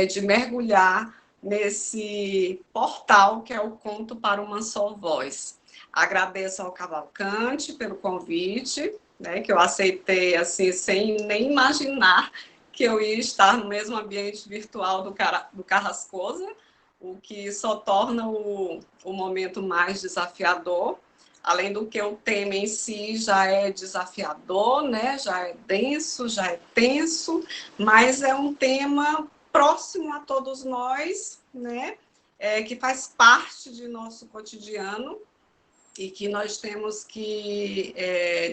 de mergulhar nesse portal que é o Conto para uma Só Voz. Agradeço ao Cavalcante pelo convite, né, que eu aceitei assim, sem nem imaginar que eu ia estar no mesmo ambiente virtual do Carrascosa, o que só torna o momento mais desafiador. Além do que o tema em si já é desafiador, né? Já é denso, já é tenso, mas é um tema próximo a todos nós, né? Que faz parte de nosso cotidiano e que nós temos que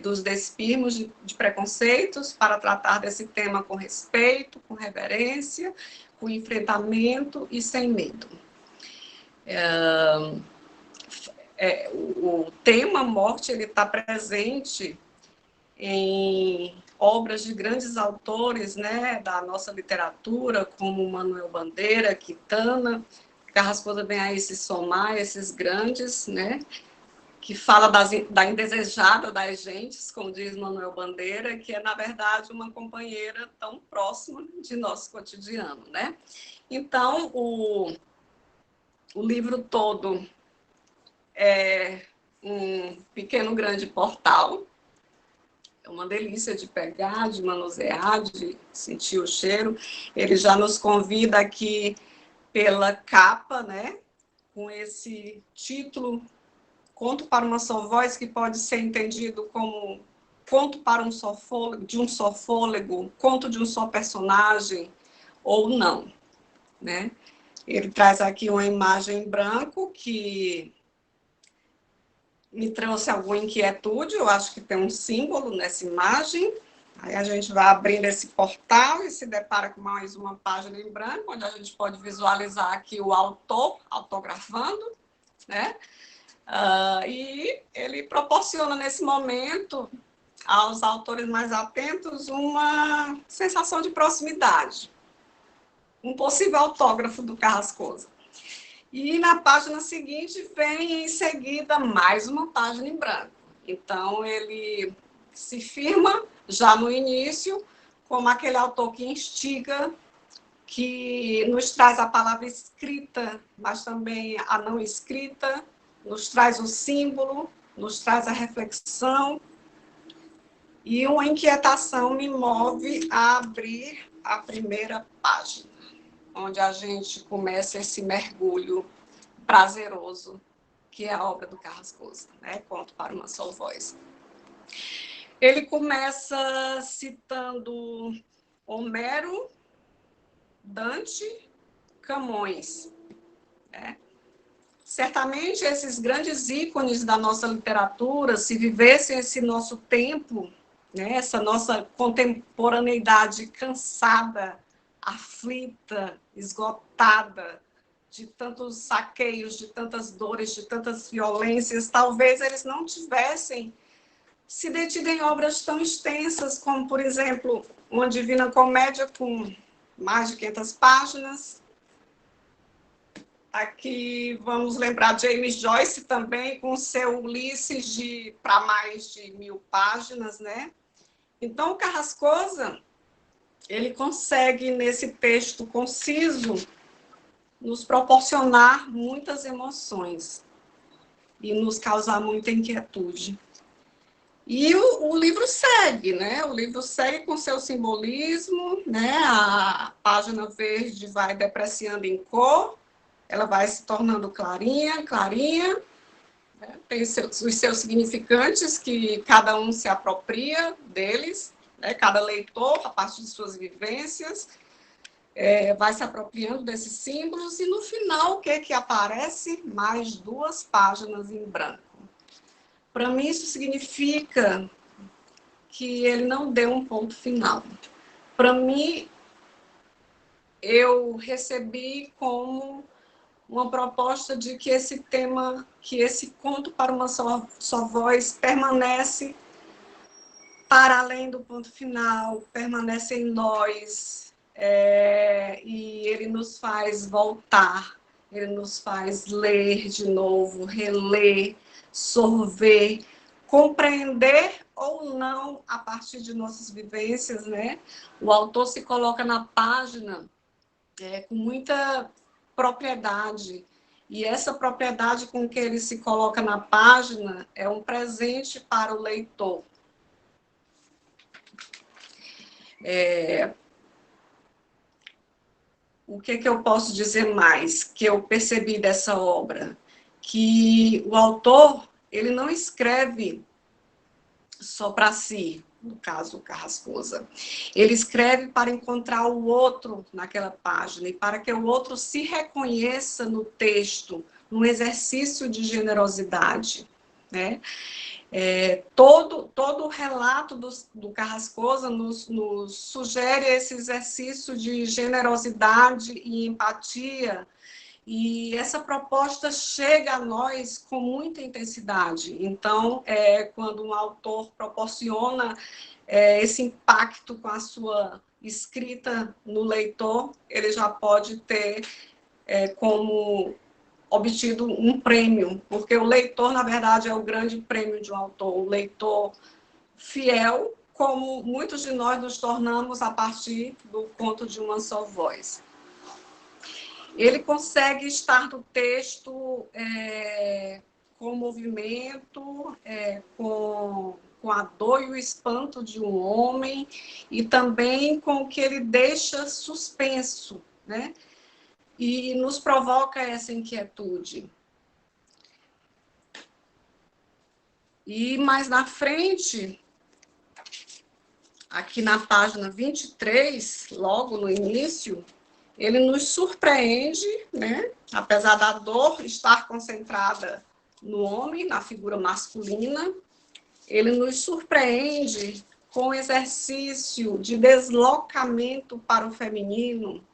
nos despirmos de preconceitos para tratar desse tema com respeito, com reverência, com enfrentamento e sem medo. O tema morte ele está presente em obras de grandes autores, né, da nossa literatura, como Manuel Bandeira, Quintana, Carrascosa vem aí se somar esses grandes, né, que fala da indesejada das gentes, como diz Manuel Bandeira, que é, na verdade, uma companheira tão próxima de nosso cotidiano, né? Então, o livro todo é um pequeno grande portal, é uma delícia de pegar, de manusear, de sentir o cheiro. Ele já nos convida aqui pela capa, né? Com esse título, Conto para uma Só Voz, que pode ser entendido como conto para um só fôlego, de um só fôlego, conto de um só personagem, ou não, né? Ele traz aqui uma imagem em branco que me trouxe alguma inquietude, eu acho que tem um símbolo nessa imagem. Aí a gente vai abrindo esse portal e se depara com mais uma página em branco, onde a gente pode visualizar aqui o autor autografando, né? E ele proporciona nesse momento aos autores mais atentos uma sensação de proximidade, um possível autógrafo do Carrascosa. E na página seguinte vem em seguida mais uma página em branco. Então ele se firma já no início como aquele autor que instiga, que nos traz a palavra escrita, mas também a não escrita, nos traz o símbolo, nos traz a reflexão. E uma inquietação me move a abrir a primeira página, onde a gente começa esse mergulho prazeroso, que é a obra do Carrascosa, né? Conto para uma Só Voz. Ele começa citando Homero, Dante, Camões, né? Certamente esses grandes ícones da nossa literatura, se vivessem esse nosso tempo, né, essa nossa contemporaneidade cansada, aflita, esgotada, de tantos saqueios, de tantas dores, de tantas violências, talvez eles não tivessem se detido em obras tão extensas como, por exemplo, uma Divina Comédia com mais de 500 páginas. Aqui vamos lembrar James Joyce também, com seu Ulisses para mais de 1000 páginas, né? Então, o Carrascosa, ele consegue, nesse texto conciso, nos proporcionar muitas emoções e nos causar muita inquietude. E o livro segue, né? O livro segue com seu simbolismo, né? A página verde vai depreciando em cor, ela vai se tornando clarinha, clarinha, né? Tem os seus significantes que cada um se apropria deles, né? Cada leitor, a partir de suas vivências, vai se apropriando desses símbolos e no final o que aparece? Mais 2 páginas em branco. Para mim isso significa que ele não deu um ponto final. Para mim, eu recebi como uma proposta de que esse tema, que esse conto para uma só voz permanece para além do ponto final, permanece em nós, e ele nos faz voltar, ele nos faz ler de novo, reler, sorver, compreender ou não a partir de nossas vivências, né? O autor se coloca na página com muita propriedade. E essa propriedade com que ele se coloca na página é um presente para o leitor. O que eu posso dizer mais que eu percebi dessa obra? Que o autor, ele não escreve só para si, no caso, Carrascosa. Ele escreve para encontrar o outro naquela página e para que o outro se reconheça no texto, num exercício de generosidade, né? Todo o relato do Carrascosa nos sugere esse exercício de generosidade e empatia, e essa proposta chega a nós com muita intensidade. Então, quando um autor proporciona esse impacto com a sua escrita no leitor, ele já pode ter como obtido um prêmio, porque o leitor, na verdade, é o grande prêmio de um autor, o leitor fiel, como muitos de nós nos tornamos a partir do conto de uma só voz. Ele consegue estar no texto com movimento, com a dor e o espanto de um homem, e também com o que ele deixa suspenso, né? E nos provoca essa inquietude. E mais na frente, aqui na página 23, logo no início, ele nos surpreende, né? Apesar da dor estar concentrada no homem, na figura masculina, ele nos surpreende com o exercício de deslocamento para o feminino,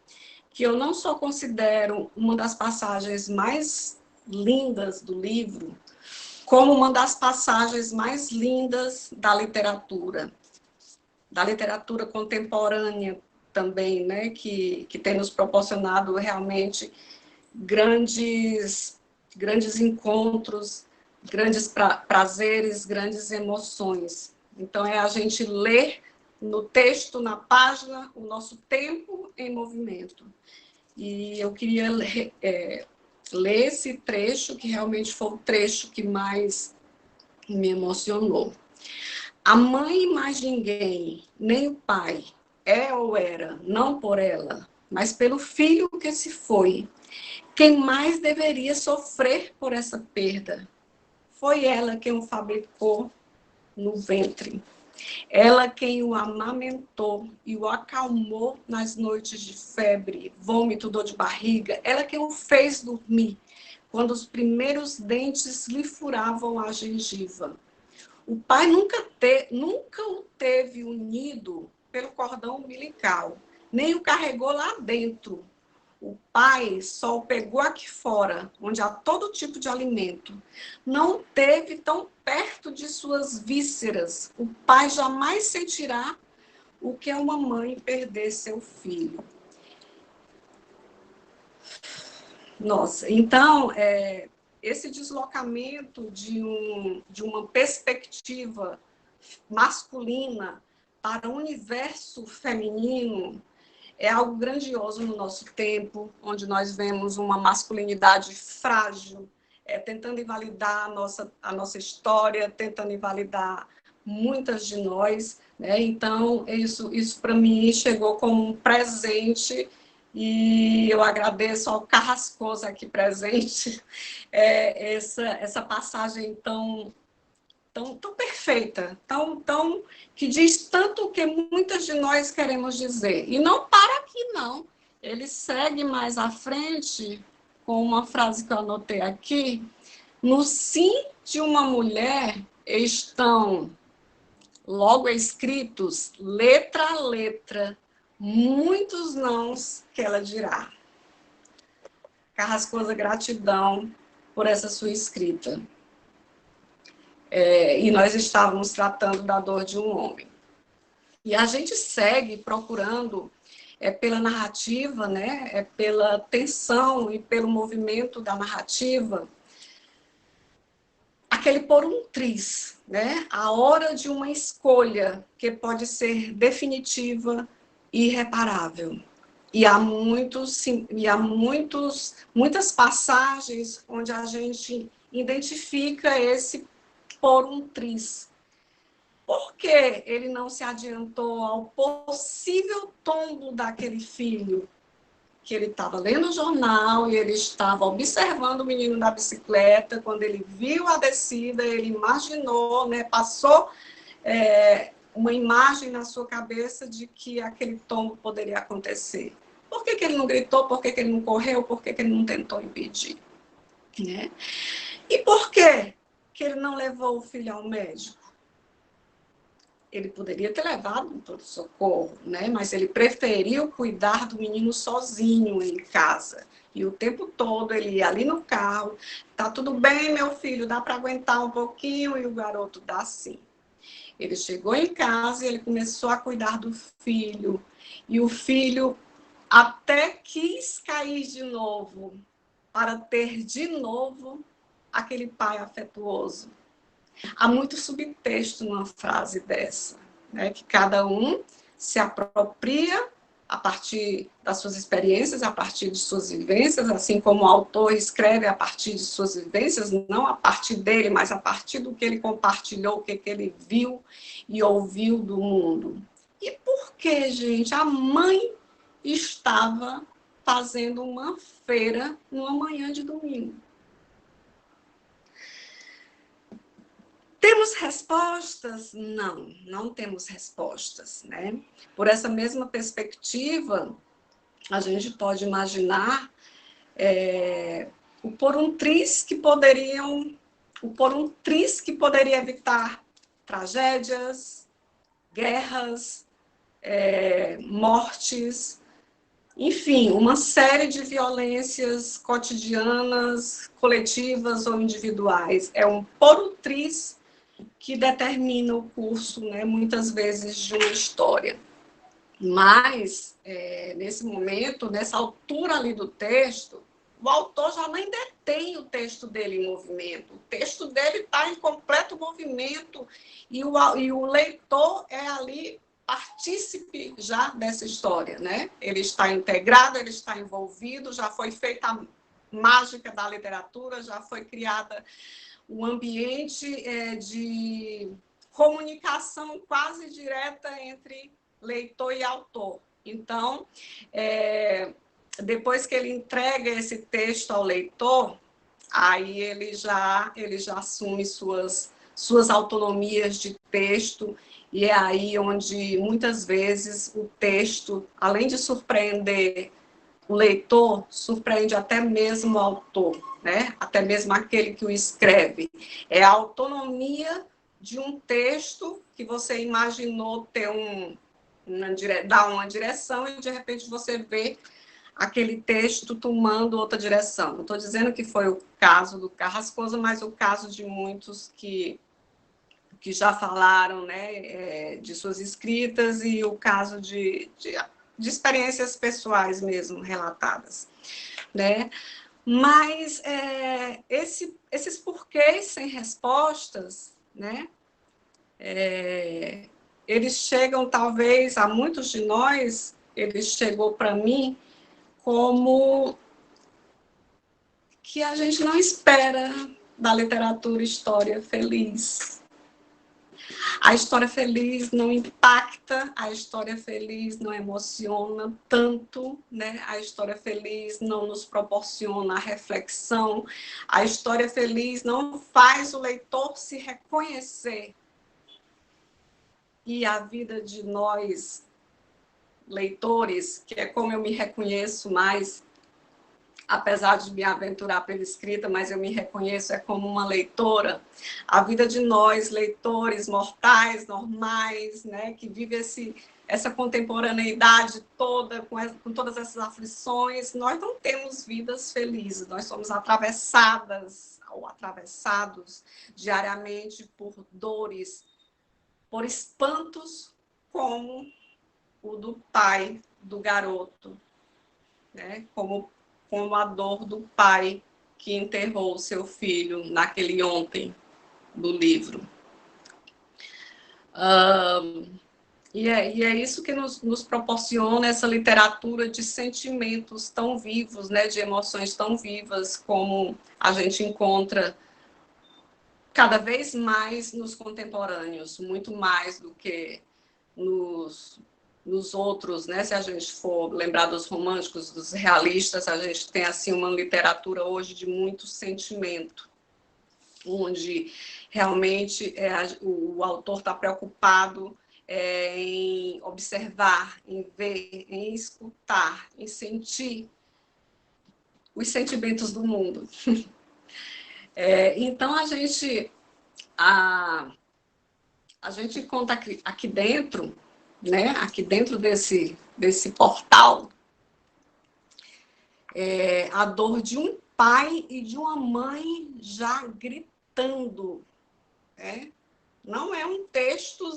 que eu não só considero uma das passagens mais lindas do livro, como uma das passagens mais lindas da literatura contemporânea também, né, que tem nos proporcionado realmente grandes encontros, grandes prazeres, grandes emoções. Então, é a gente ler no texto, na página, o nosso tempo em movimento. E eu queria ler esse trecho, que realmente foi o trecho que mais me emocionou. A mãe mais ninguém, nem o pai, é ou era, não por ela, mas pelo filho que se foi. Quem mais deveria sofrer por essa perda? Foi ela quem o fabricou no ventre. Ela quem o amamentou e o acalmou nas noites de febre, vômito, dor de barriga. Ela quem o fez dormir quando os primeiros dentes lhe furavam a gengiva. O pai nunca o teve unido pelo cordão umbilical, nem o carregou lá dentro. O pai só o pegou aqui fora, onde há todo tipo de alimento. Não teve tão perto de suas vísceras. O pai jamais sentirá o que é uma mãe perder seu filho. Nossa, então, esse deslocamento de uma perspectiva masculina para o universo feminino é algo grandioso no nosso tempo, onde nós vemos uma masculinidade frágil, tentando invalidar a nossa história, tentando invalidar muitas de nós, né? Então, isso para mim chegou como um presente, e eu agradeço ao Carrascosa aqui presente essa passagem tão perfeita, que diz tanto o que muitas de nós queremos dizer. E não para aqui, não. Ele segue mais à frente com uma frase que eu anotei aqui. No sim de uma mulher estão logo escritos, letra a letra, muitos nãos que ela dirá. Carrascosa, gratidão por essa sua escrita. E nós estávamos tratando da dor de um homem. E a gente segue procurando, pela narrativa, né, pela tensão e pelo movimento da narrativa, aquele por um triz, né, a hora de uma escolha que pode ser definitiva e irreparável. E há muitas passagens onde a gente identifica esse por um triz. Por que ele não se adiantou ao possível tombo daquele filho? Que ele estava lendo o jornal e ele estava observando o menino na bicicleta. Quando ele viu a descida, ele imaginou, né, passou uma imagem na sua cabeça de que aquele tombo poderia acontecer. Por que ele não gritou? Por que ele não correu? Por que ele não tentou impedir? Né? E por que ele não levou o filho ao médico? Ele poderia ter levado para o socorro, né? Mas ele preferiu cuidar do menino sozinho em casa. E o tempo todo ele ia ali no carro, tá tudo bem, meu filho, dá para aguentar um pouquinho? E o garoto dá sim. Ele chegou em casa e ele começou a cuidar do filho. E o filho até quis cair de novo, para ter de novo aquele pai afetuoso. Há muito subtexto numa frase dessa, né? Que cada um se apropria a partir das suas experiências, a partir de suas vivências, assim como o autor escreve a partir de suas vivências, não a partir dele, mas a partir do que ele compartilhou, o que ele viu e ouviu do mundo. E por que, gente? A mãe estava fazendo uma feira numa manhã de domingo. Temos respostas? Não, não temos respostas, né? Por essa mesma perspectiva, a gente pode imaginar o por um triz que poderia evitar tragédias, guerras, mortes, enfim, uma série de violências cotidianas, coletivas ou individuais. É um por um triz que determina o curso, né, muitas vezes, de uma história. Mas, nesse momento, nessa altura ali do texto, o autor já nem detém o texto dele em movimento. O texto dele está em completo movimento e o leitor é ali partícipe já dessa história, né? Ele está integrado, ele está envolvido, já foi feita a mágica da literatura, já foi criada um ambiente de comunicação quase direta entre leitor e autor. Então, depois que ele entrega esse texto ao leitor, aí ele já assume suas autonomias de texto, e é aí onde, muitas vezes, o texto, além de surpreender o leitor, surpreende até mesmo o autor, né? Até mesmo aquele que o escreve. É a autonomia de um texto que você imaginou ter dar uma direção e, de repente, você vê aquele texto tomando outra direção. Não estou dizendo que foi o caso do Carrascosa, mas o caso de muitos que já falaram, né, de suas escritas, e o caso de experiências pessoais mesmo relatadas, né? Mas esses porquês sem respostas, né? Eles chegam, talvez, a muitos de nós, ele chegou para mim como que a gente não espera da literatura história feliz. A história feliz não impacta, a história feliz não emociona tanto, né? A história feliz não nos proporciona reflexão, a história feliz não faz o leitor se reconhecer. E a vida de nós, leitores, que é como eu me reconheço mais, apesar de me aventurar pela escrita, mas eu me reconheço como uma leitora. A vida de nós, leitores mortais, normais, né, que vive essa contemporaneidade toda, com todas essas aflições, nós não temos vidas felizes, nós somos atravessadas ou atravessados diariamente por dores, por espantos como o do pai do garoto, né, como a dor do pai que enterrou o seu filho naquele ontem do livro. E é isso que nos proporciona essa literatura de sentimentos tão vivos, né, de emoções tão vivas, como a gente encontra cada vez mais nos contemporâneos, muito mais do que nos outros, né? Se a gente for lembrar dos românticos, dos realistas, a gente tem assim uma literatura hoje de muito sentimento, onde realmente o autor está preocupado em observar, em ver, em escutar, em sentir os sentimentos do mundo. Então a gente conta aqui dentro, né? Aqui dentro desse portal, a dor de um pai e de uma mãe já gritando, né? Não é um texto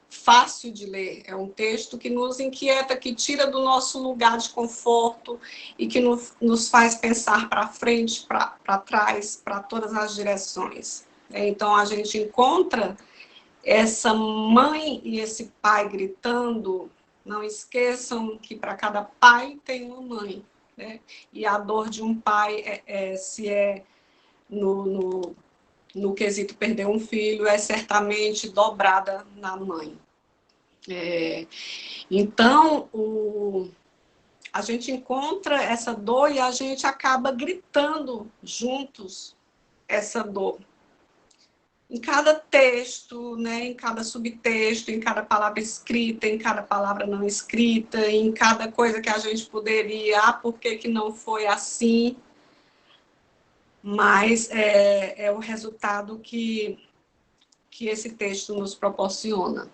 fácil de ler, é um texto que nos inquieta, que tira do nosso lugar de conforto e que nos faz pensar para frente, para trás, para todas as direções. Então, a gente encontra essa mãe e esse pai gritando. Não esqueçam que para cada pai tem uma mãe, né? E a dor de um pai, se é no quesito perder um filho, é certamente dobrada na mãe. Então, a gente encontra essa dor e a gente acaba gritando juntos essa dor. Em cada texto, né, em cada subtexto, em cada palavra escrita, em cada palavra não escrita, em cada coisa que a gente poderia, por que não foi assim? Mas é o resultado que esse texto nos proporciona.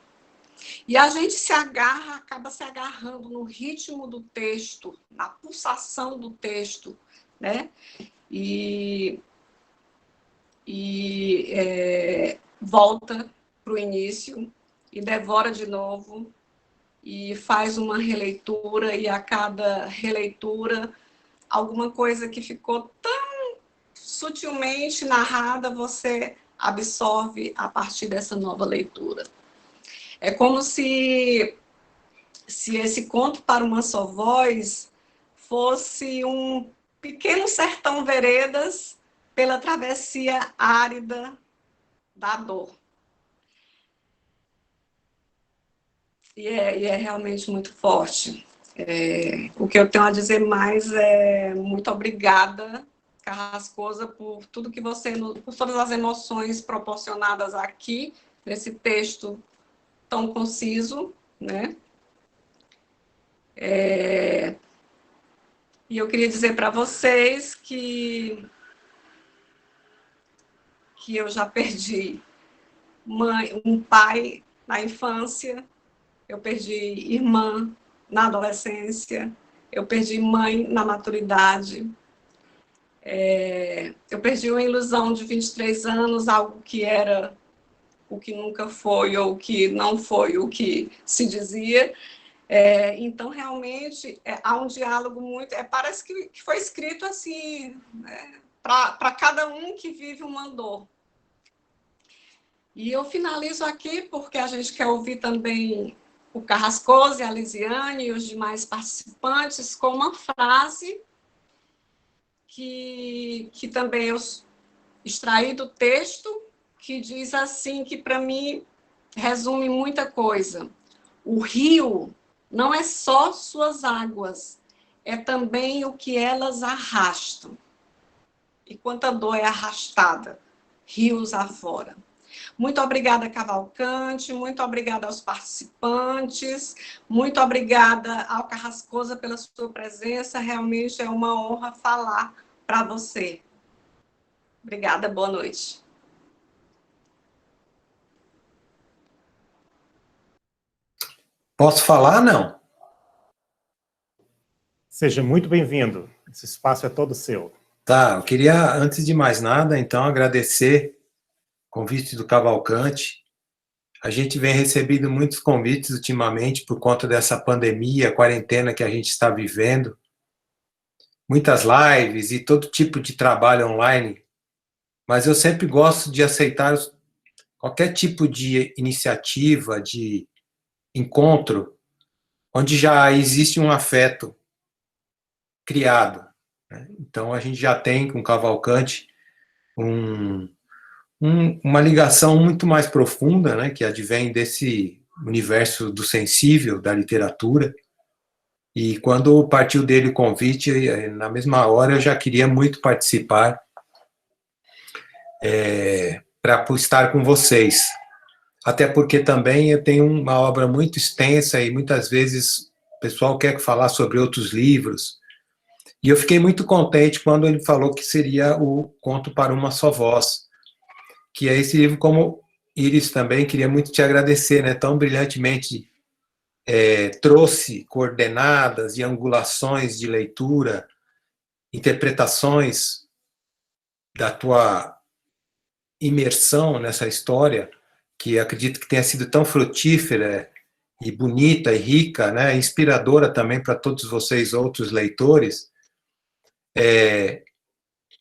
E a gente acaba se agarrando no ritmo do texto, na pulsação do texto, né? E volta para o início e devora de novo e faz uma releitura, e a cada releitura alguma coisa que ficou tão sutilmente narrada você absorve a partir dessa nova leitura. É como se esse conto para uma só voz fosse um pequeno sertão veredas pela travessia árida da dor. E é realmente muito forte. O que eu tenho a dizer mais é muito obrigada, Carrascosa, por tudo que você, por todas as emoções proporcionadas aqui, nesse texto tão conciso, né? E eu queria dizer para vocês que eu já perdi um pai na infância, eu perdi irmã na adolescência, eu perdi mãe na maturidade, eu perdi uma ilusão de 23 anos, algo que era o que nunca foi, ou que não foi o que se dizia. Então, realmente, há um diálogo muito... parece que foi escrito assim, né, para cada um que vive uma dor. E eu finalizo aqui porque a gente quer ouvir também o Carrascosa, a Lisiane e os demais participantes com uma frase que também eu extraí do texto, que diz assim, que para mim resume muita coisa. O rio não é só suas águas, é também o que elas arrastam. E quanta dor é arrastada, rios afora. Muito obrigada, Cavalcante, muito obrigada aos participantes, muito obrigada ao Carrascosa pela sua presença, realmente é uma honra falar para você. Obrigada, boa noite. Posso falar, não? Seja muito bem-vindo. Esse espaço é todo seu. Tá, eu queria, antes de mais nada, então, agradecer o convite do Cavalcante. A gente vem recebendo muitos convites ultimamente por conta dessa pandemia, quarentena que a gente está vivendo. Muitas lives e todo tipo de trabalho online. Mas eu sempre gosto de aceitar qualquer tipo de iniciativa, de encontro, onde já existe um afeto criado, né? Então, a gente já tem com Cavalcante uma ligação muito mais profunda, né, que advém desse universo do sensível, da literatura. E quando partiu dele o convite, na mesma hora eu já queria muito participar para estar com vocês. Até porque também eu tenho uma obra muito extensa e muitas vezes o pessoal quer falar sobre outros livros. E eu fiquei muito contente quando ele falou que seria o Conto para uma Só Voz, que é esse livro, como Iris também, queria muito te agradecer, né, tão brilhantemente trouxe coordenadas e angulações de leitura, interpretações da tua imersão nessa história, que acredito que tenha sido tão frutífera e bonita e rica, né, inspiradora também para todos vocês outros leitores,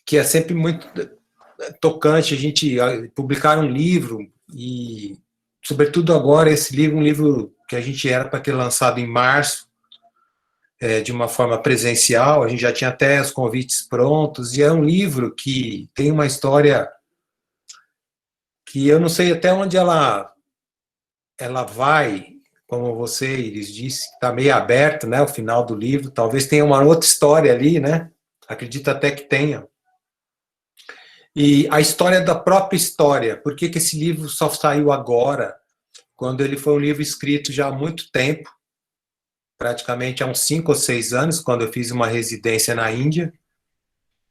que é sempre muito tocante a gente publicar um livro e, sobretudo agora, esse livro, um livro que a gente era para ter lançado em março, de uma forma presencial, a gente já tinha até os convites prontos, e é um livro que tem uma história que eu não sei até onde ela vai, como você, Iris, disse, está meio aberto, né, o final do livro, talvez tenha uma outra história ali, né, acredito até que tenha. E a história da própria história, por que esse livro só saiu agora, quando ele foi um livro escrito já há muito tempo, praticamente há uns 5 ou 6 anos, quando eu fiz uma residência na Índia.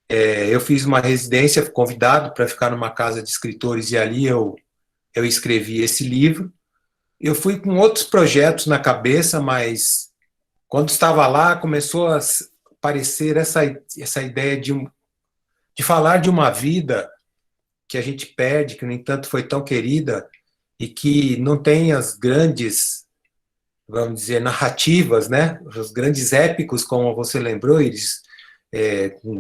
Eu fiz uma residência, fui convidado para ficar numa casa de escritores, e ali eu escrevi esse livro. Eu fui com outros projetos na cabeça, mas quando estava lá, começou a aparecer essa ideia de falar de uma vida que a gente perde, que, no entanto, foi tão querida, e que não tem as grandes, vamos dizer, narrativas, né? Os grandes épicos, como você lembrou, Iris,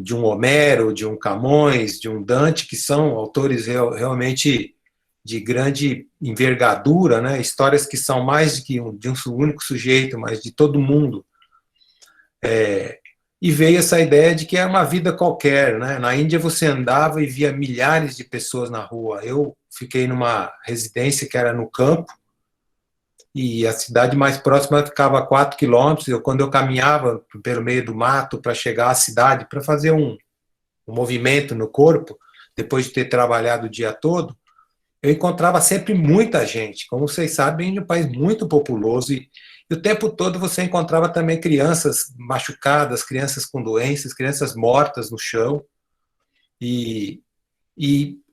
de um Homero, de um Camões, de um Dante, que são autores realmente de grande envergadura, né? Histórias que são mais de um único sujeito, mas de todo mundo. E veio essa ideia de que é uma vida qualquer, né? Na Índia você andava e via milhares de pessoas na rua. Eu fiquei numa residência que era no campo, e a cidade mais próxima ficava a 4 quilômetros. Quando eu caminhava pelo meio do mato para chegar à cidade, para fazer um movimento no corpo, depois de ter trabalhado o dia todo, eu encontrava sempre muita gente. Como vocês sabem, a Índia é um país muito populoso, e o tempo todo você encontrava também crianças machucadas, crianças com doenças, crianças mortas no chão, e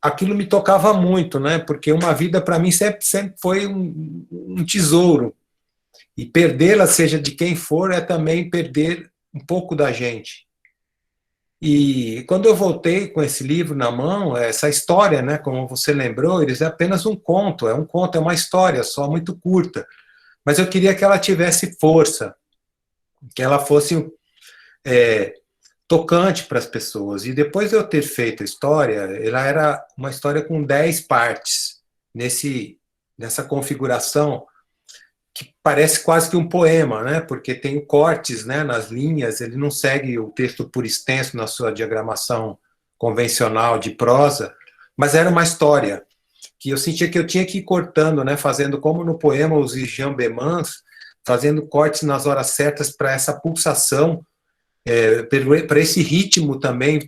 aquilo me tocava muito, né? Porque uma vida, para mim, sempre foi um tesouro. E perdê-la, seja de quem for, é também perder um pouco da gente. E quando eu voltei com esse livro na mão, essa história, né, como você lembrou, eles é apenas um conto, é uma história só, muito curta. Mas eu queria que ela tivesse força, que ela fosse tocante para as pessoas. E depois de eu ter feito a história, ela era uma história com 10 partes, nessa configuração, que parece quase que um poema, né? Porque tem cortes, né, nas linhas, ele não segue o texto por extenso na sua diagramação convencional de prosa, mas era uma história que eu sentia que eu tinha que ir cortando, né, fazendo como no poema os Jambemans, fazendo cortes nas horas certas para essa pulsação, para esse ritmo também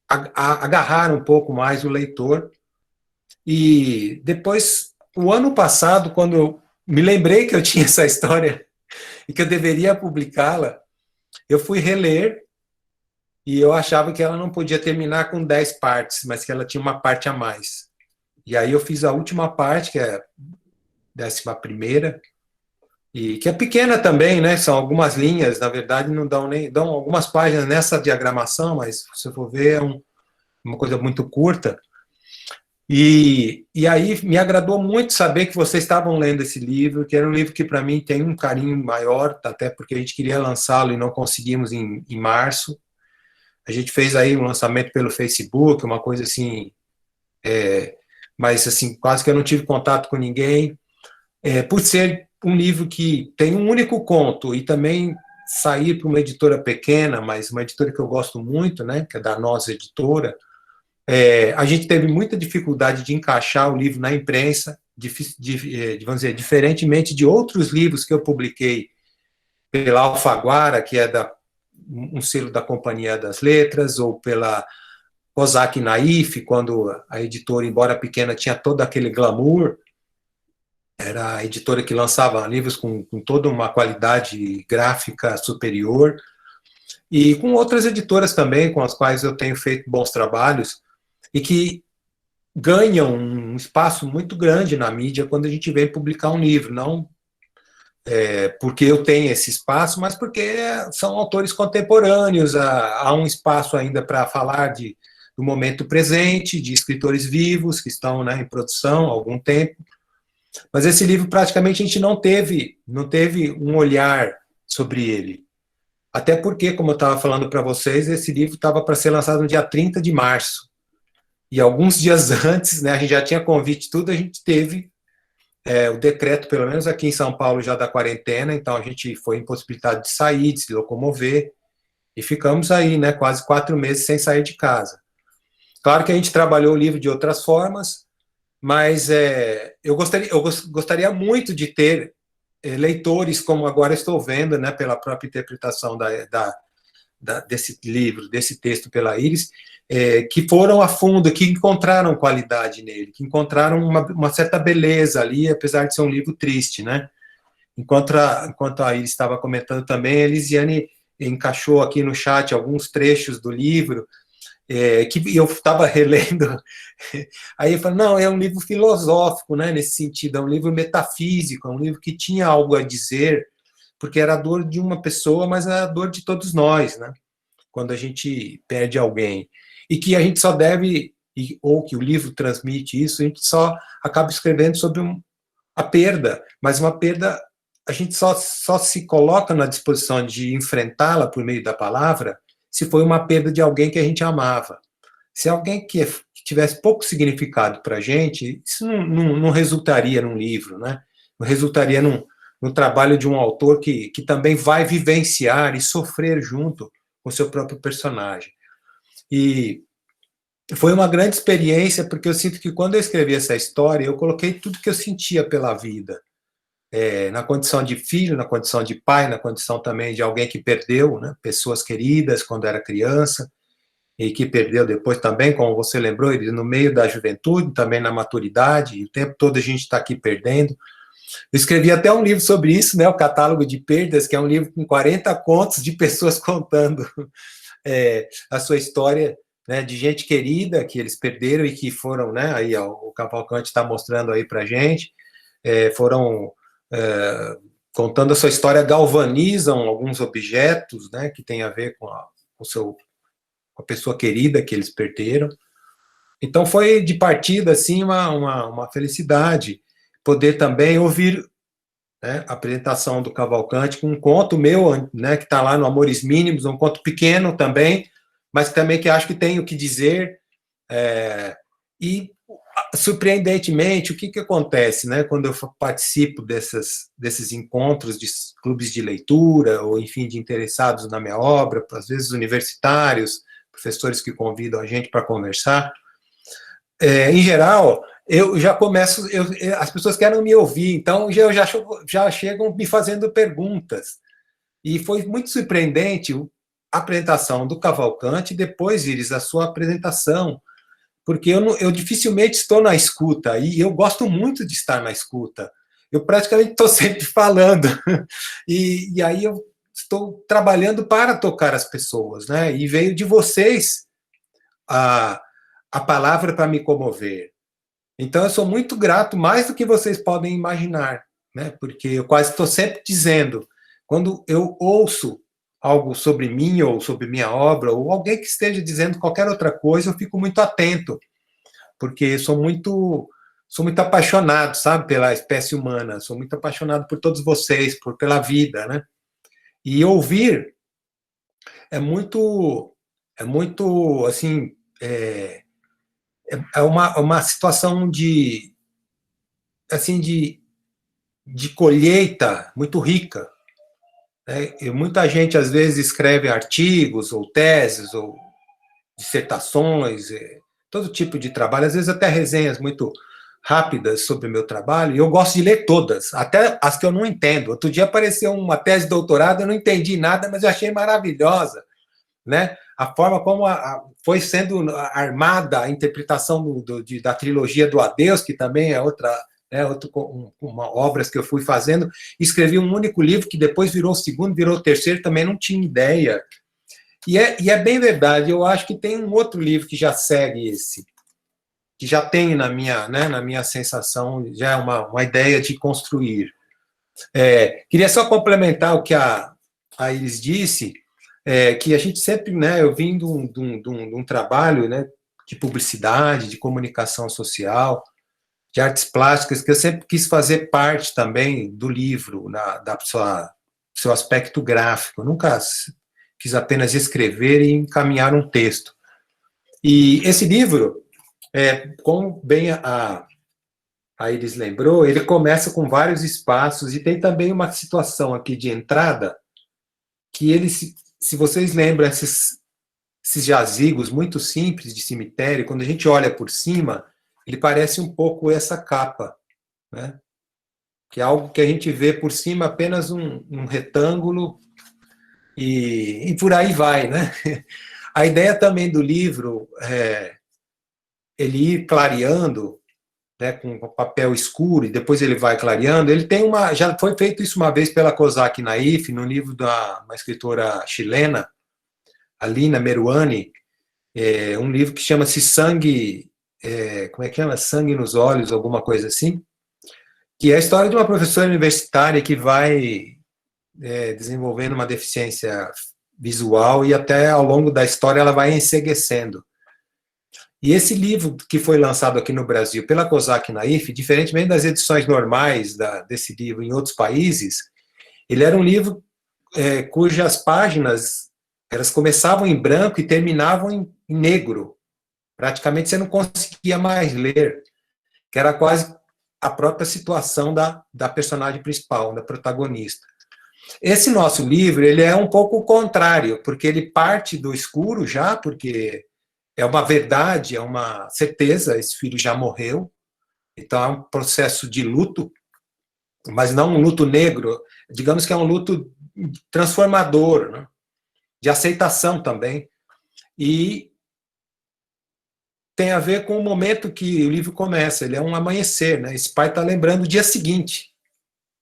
agarrar um pouco mais o leitor. E depois, o ano passado, quando eu me lembrei que eu tinha essa história e que eu deveria publicá-la, eu fui reler, e eu achava que ela não podia terminar com 10 partes, mas que ela tinha uma parte a mais. E aí eu fiz a última parte, que é a 11ª, e que é pequena também, né? São algumas linhas, na verdade não dão algumas páginas nessa diagramação, mas se você for ver, uma coisa muito curta. E aí me agradou muito saber que vocês estavam lendo esse livro, que era um livro que para mim tem um carinho maior, até porque a gente queria lançá-lo e não conseguimos em março. A gente fez aí um lançamento pelo Facebook, uma coisa assim, mas assim, quase que eu não tive contato com ninguém. Por ser um livro que tem um único conto e também sair para uma editora pequena, mas uma editora que eu gosto muito, né, que é da Nós Editora, a gente teve muita dificuldade de encaixar o livro na imprensa, vamos dizer, diferentemente de outros livros que eu publiquei pela Alfaguara, que é um selo da Companhia das Letras, ou pela Kozak Naif, quando a editora, embora pequena, tinha todo aquele glamour. Era a editora que lançava livros com toda uma qualidade gráfica superior, e com outras editoras também, com as quais eu tenho feito bons trabalhos, e que ganham um espaço muito grande na mídia quando a gente vem publicar um livro, não porque eu tenho esse espaço, mas porque são autores contemporâneos, há um espaço ainda para falar do momento presente, de escritores vivos que estão, né, em produção há algum tempo. Mas esse livro, praticamente, a gente não teve um olhar sobre ele. Até porque, como eu estava falando para vocês, esse livro estava para ser lançado no dia 30 de março. E alguns dias antes, né, a gente já tinha convite, tudo, a gente teve o decreto, pelo menos aqui em São Paulo, já da quarentena, então a gente foi impossibilitado de sair, de se locomover, e ficamos aí, né, quase 4 meses sem sair de casa. Claro que a gente trabalhou o livro de outras formas, mas eu gostaria muito de ter leitores, como agora estou vendo, né, pela própria interpretação desse livro, desse texto pela Iris, que foram a fundo, que encontraram qualidade nele, que encontraram uma certa beleza ali, apesar de ser um livro triste, né? Enquanto a Iris estava comentando também, a Elisiane encaixou aqui no chat alguns trechos do livro, que eu estava relendo, aí eu falei, não, é um livro filosófico, né, nesse sentido, é um livro metafísico, é um livro que tinha algo a dizer, porque era a dor de uma pessoa, mas era a dor de todos nós, né, quando a gente perde alguém, e que a gente só deve, ou que o livro transmite isso, a gente só acaba escrevendo sobre a perda, mas uma perda, a gente só se coloca na disposição de enfrentá-la por meio da palavra, se foi uma perda de alguém que a gente amava. Se alguém que tivesse pouco significado para a gente, isso não resultaria num livro, né? Não resultaria no trabalho de um autor que também vai vivenciar e sofrer junto com o seu próprio personagem. E foi uma grande experiência, porque eu sinto que quando eu escrevi essa história, eu coloquei tudo que eu sentia pela vida. Na condição de filho, na condição de pai, na condição também de alguém que perdeu, né, pessoas queridas quando era criança, e que perdeu depois também, como você lembrou, ele no meio da juventude, também na maturidade, e o tempo todo a gente está aqui perdendo. Eu escrevi até um livro sobre isso, né, o Catálogo de Perdas, que é um livro com 40 contos de pessoas contando a sua história, né, de gente querida que eles perderam e que foram, né, aí ó, o Cavalcante está mostrando aí para a gente, foram contando a sua história, galvanizam alguns objetos, né, que tem a ver com a pessoa querida que eles perderam. Então foi de partida assim uma felicidade poder também ouvir, né, a apresentação do Cavalcante com um conto meu, né, que está lá no Amores Mínimos, um conto pequeno também, mas também que acho que tem o que dizer. E surpreendentemente, o que acontece, né, quando eu participo desses encontros de clubes de leitura, ou enfim, de interessados na minha obra, às vezes universitários, professores que convidam a gente para conversar, em geral, eu já começo, as pessoas querem me ouvir, então já chegam me fazendo perguntas. E foi muito surpreendente a apresentação do Cavalcante, depois, Iris, a sua apresentação, porque eu dificilmente estou na escuta, e eu gosto muito de estar na escuta. Eu praticamente estou sempre falando, e aí eu estou trabalhando para tocar as pessoas, né? E veio de vocês a palavra para me comover. Então, eu sou muito grato, mais do que vocês podem imaginar, né? Porque eu quase estou sempre dizendo, quando eu ouço algo sobre mim, ou sobre minha obra, ou alguém que esteja dizendo qualquer outra coisa, eu fico muito atento, porque sou muito apaixonado, sabe, pela espécie humana, sou muito apaixonado por todos vocês, pela vida, né? E ouvir é muito assim, é uma situação de, assim, de colheita muito rica, né? E muita gente, às vezes, escreve artigos, ou teses, ou dissertações, todo tipo de trabalho, às vezes até resenhas muito rápidas sobre o meu trabalho, e eu gosto de ler todas, até as que eu não entendo. Outro dia apareceu uma tese de doutorado, eu não entendi nada, mas eu achei maravilhosa, né? A forma como foi sendo armada a interpretação da trilogia do Adeus, que também é outra, né, uma obras que eu fui fazendo, escrevi um único livro que depois virou o segundo, virou o terceiro, também não tinha ideia. E é bem verdade, eu acho que tem um outro livro que já segue esse, que já tem na minha sensação, já é uma ideia de construir. Queria só complementar o que a Iris disse, que a gente sempre, né, eu vim de um trabalho, né, de publicidade, de comunicação social, de artes plásticas, que eu sempre quis fazer parte também do livro, seu aspecto gráfico. Eu nunca quis apenas escrever e encaminhar um texto. E esse livro, como bem a Iris lembrou, ele começa com vários espaços e tem também uma situação aqui de entrada que ele, se vocês lembram, esses jazigos muito simples de cemitério, quando a gente olha por cima, ele parece um pouco essa capa, né? Que é algo que a gente vê por cima apenas um retângulo e por aí vai, né? A ideia também do livro ele ir clareando, né, com papel escuro, e depois ele vai clareando. Ele tem já foi feito isso uma vez pela Kozak Naif, no livro da uma escritora chilena, Alina Meruane, um livro que chama-se Sangue, como é que chama? Sangue nos Olhos, alguma coisa assim, que é a história de uma professora universitária que vai desenvolvendo uma deficiência visual e até ao longo da história ela vai enceguecendo. E esse livro que foi lançado aqui no Brasil pela Kozak Naif, diferentemente das edições normais desse livro em outros países, ele era um livro cujas páginas elas começavam em branco e terminavam em negro. Praticamente você não conseguia mais ler, que era quase a própria situação da personagem principal, da protagonista. Esse nosso livro, ele é um pouco o contrário, porque ele parte do escuro já, porque é uma verdade, é uma certeza, esse filho já morreu, então é um processo de luto, mas não um luto negro, digamos que é um luto transformador, né? De aceitação também, e tem a ver com o momento que o livro começa, ele é um amanhecer, né? Esse pai está lembrando o dia seguinte.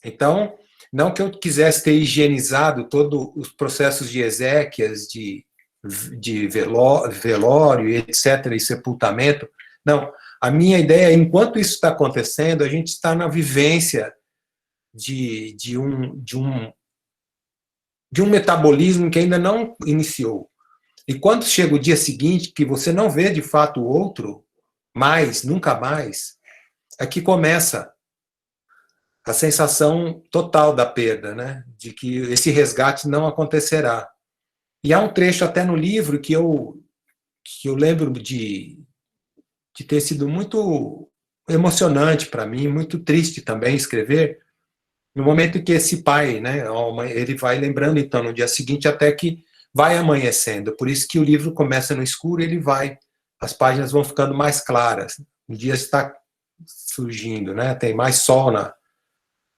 Então, não que eu quisesse ter higienizado todos os processos de exéquias, de velório, etc., e sepultamento. Não, a minha ideia é, enquanto isso está acontecendo, a gente está na vivência de um metabolismo que ainda não iniciou. E quando chega o dia seguinte, que você não vê de fato o outro, mais, nunca mais, é que começa a sensação total da perda, né? De que esse resgate não acontecerá. E há um trecho até no livro que eu lembro de ter sido muito emocionante para mim, muito triste também escrever, no momento em que esse pai, né, ele vai lembrando, então, no dia seguinte, até que vai amanhecendo. Por isso que o livro começa no escuro e as páginas vão ficando mais claras. O dia está surgindo, né? Tem mais sol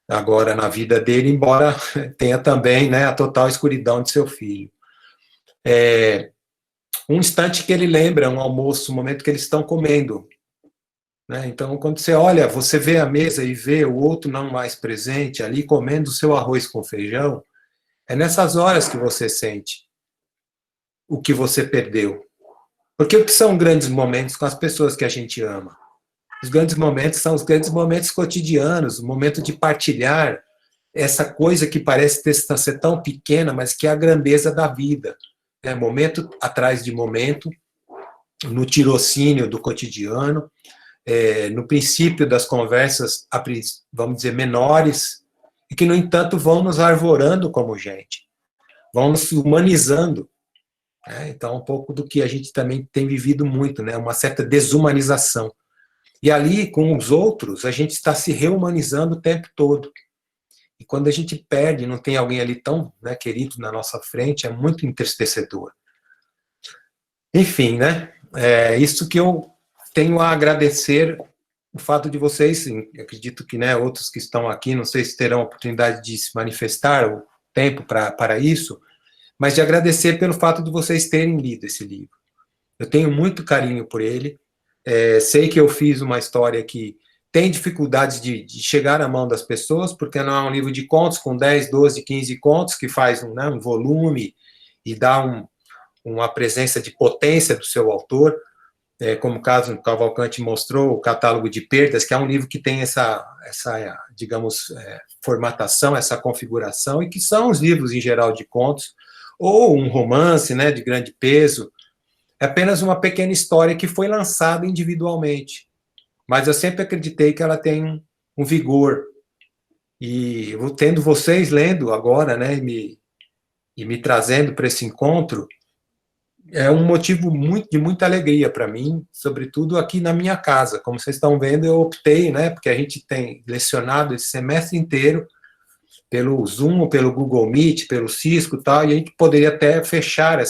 agora na vida dele, embora tenha também, né, a total escuridão de seu filho. Um instante que ele lembra, um almoço, um momento que eles estão comendo. Né? Então, quando você olha, você vê a mesa e vê o outro não mais presente ali comendo o seu arroz com feijão, é nessas horas que você sente o que você perdeu. Porque o que são grandes momentos com as pessoas que a gente ama? Os grandes momentos são os grandes momentos cotidianos, o momento de partilhar essa coisa que parece ser tão pequena, mas que é a grandeza da vida. É momento atrás de momento, no tirocínio do cotidiano, no princípio das conversas, vamos dizer, menores, e que, no entanto, vão nos arvorando como gente, vão nos humanizando. né? Então, um pouco do que a gente também tem vivido muito, né? Uma certa desumanização. E ali, com os outros, a gente está se reumanizando o tempo todo. E quando a gente perde, não tem alguém ali tão, né, querido na nossa frente, é muito entristecedor. Enfim, né? É isso que eu tenho a agradecer, o fato de vocês, acredito que, né, outros que estão aqui, não sei se terão a oportunidade de se manifestar, o tempo para isso, mas de agradecer pelo fato de vocês terem lido esse livro. Eu tenho muito carinho por ele, sei que eu fiz uma história que tem dificuldades de chegar à mão das pessoas, porque não é um livro de contos com 10, 12, 15 contos, que faz um volume e dá uma presença de potência do seu autor, como o caso do Cavalcanti mostrou, o Catálogo de Perdas, que é um livro que tem essa digamos, formatação, essa configuração, e que são os livros, em geral, de contos, ou um romance, né, de grande peso. É apenas uma pequena história que foi lançada individualmente, mas eu sempre acreditei que ela tem um vigor, e tendo vocês lendo agora, né, e me trazendo para esse encontro, é um motivo de muita alegria para mim, sobretudo aqui na minha casa. Como vocês estão vendo, eu optei, né, porque a gente tem lecionado esse semestre inteiro pelo Zoom, pelo Google Meet, pelo Cisco e tal, e a gente poderia até fechar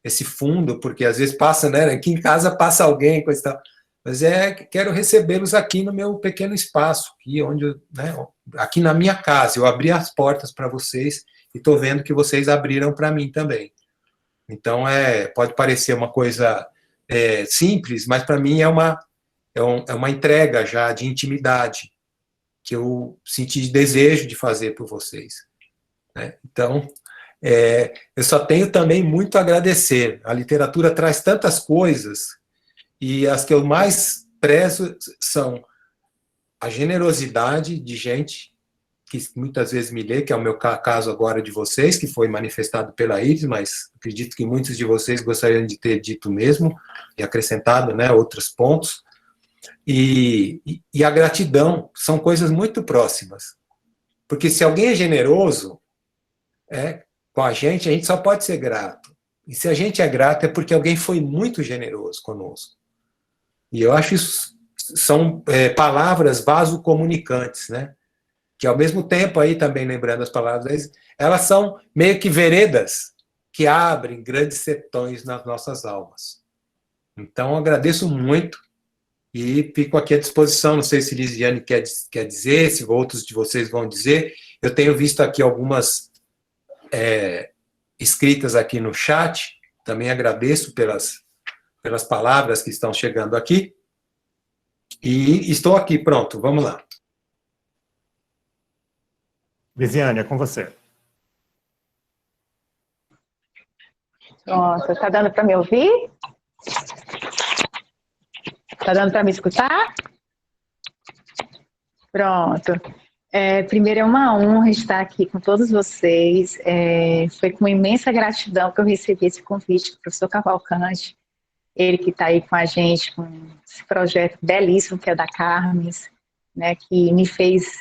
esse fundo, porque às vezes passa, né, aqui em casa passa alguém, coisa e tal, mas quero recebê-los aqui no meu pequeno espaço, aqui, né, aqui na minha casa. Eu abri as portas para vocês e estou vendo que vocês abriram para mim também. Então, pode parecer uma coisa simples, mas para mim é uma entrega já de intimidade que eu senti desejo de fazer por vocês, né? Então, eu só tenho também muito a agradecer. A literatura traz tantas coisas, e as que eu mais prezo são a generosidade de gente que muitas vezes me lê, que é o meu caso agora de vocês, que foi manifestado pela Iris, mas acredito que muitos de vocês gostariam de ter dito mesmo, e acrescentado, né, outros pontos, e a gratidão são coisas muito próximas, porque se alguém é generoso com a gente só pode ser grato, e se a gente é grato é porque alguém foi muito generoso conosco, e eu acho isso são palavras vasocomunicantes, né, que ao mesmo tempo, aí também lembrando as palavras, elas são meio que veredas que abrem grandes sertões nas nossas almas. Então, agradeço muito e fico aqui à disposição. Não sei se Lisiane quer dizer, se outros de vocês vão dizer. Eu tenho visto aqui algumas escritas aqui no chat, também agradeço pelas palavras que estão chegando aqui. E estou aqui, pronto, vamos lá. Lisiane, é com você. Pronto, está dando para me ouvir? Está dando para me escutar? Pronto. Primeiro, é uma honra estar aqui com todos vocês. Foi com imensa gratidão que eu recebi esse convite do professor Cavalcanti, ele que está aí com a gente, com esse projeto belíssimo que é da Carmes, né, que me fez,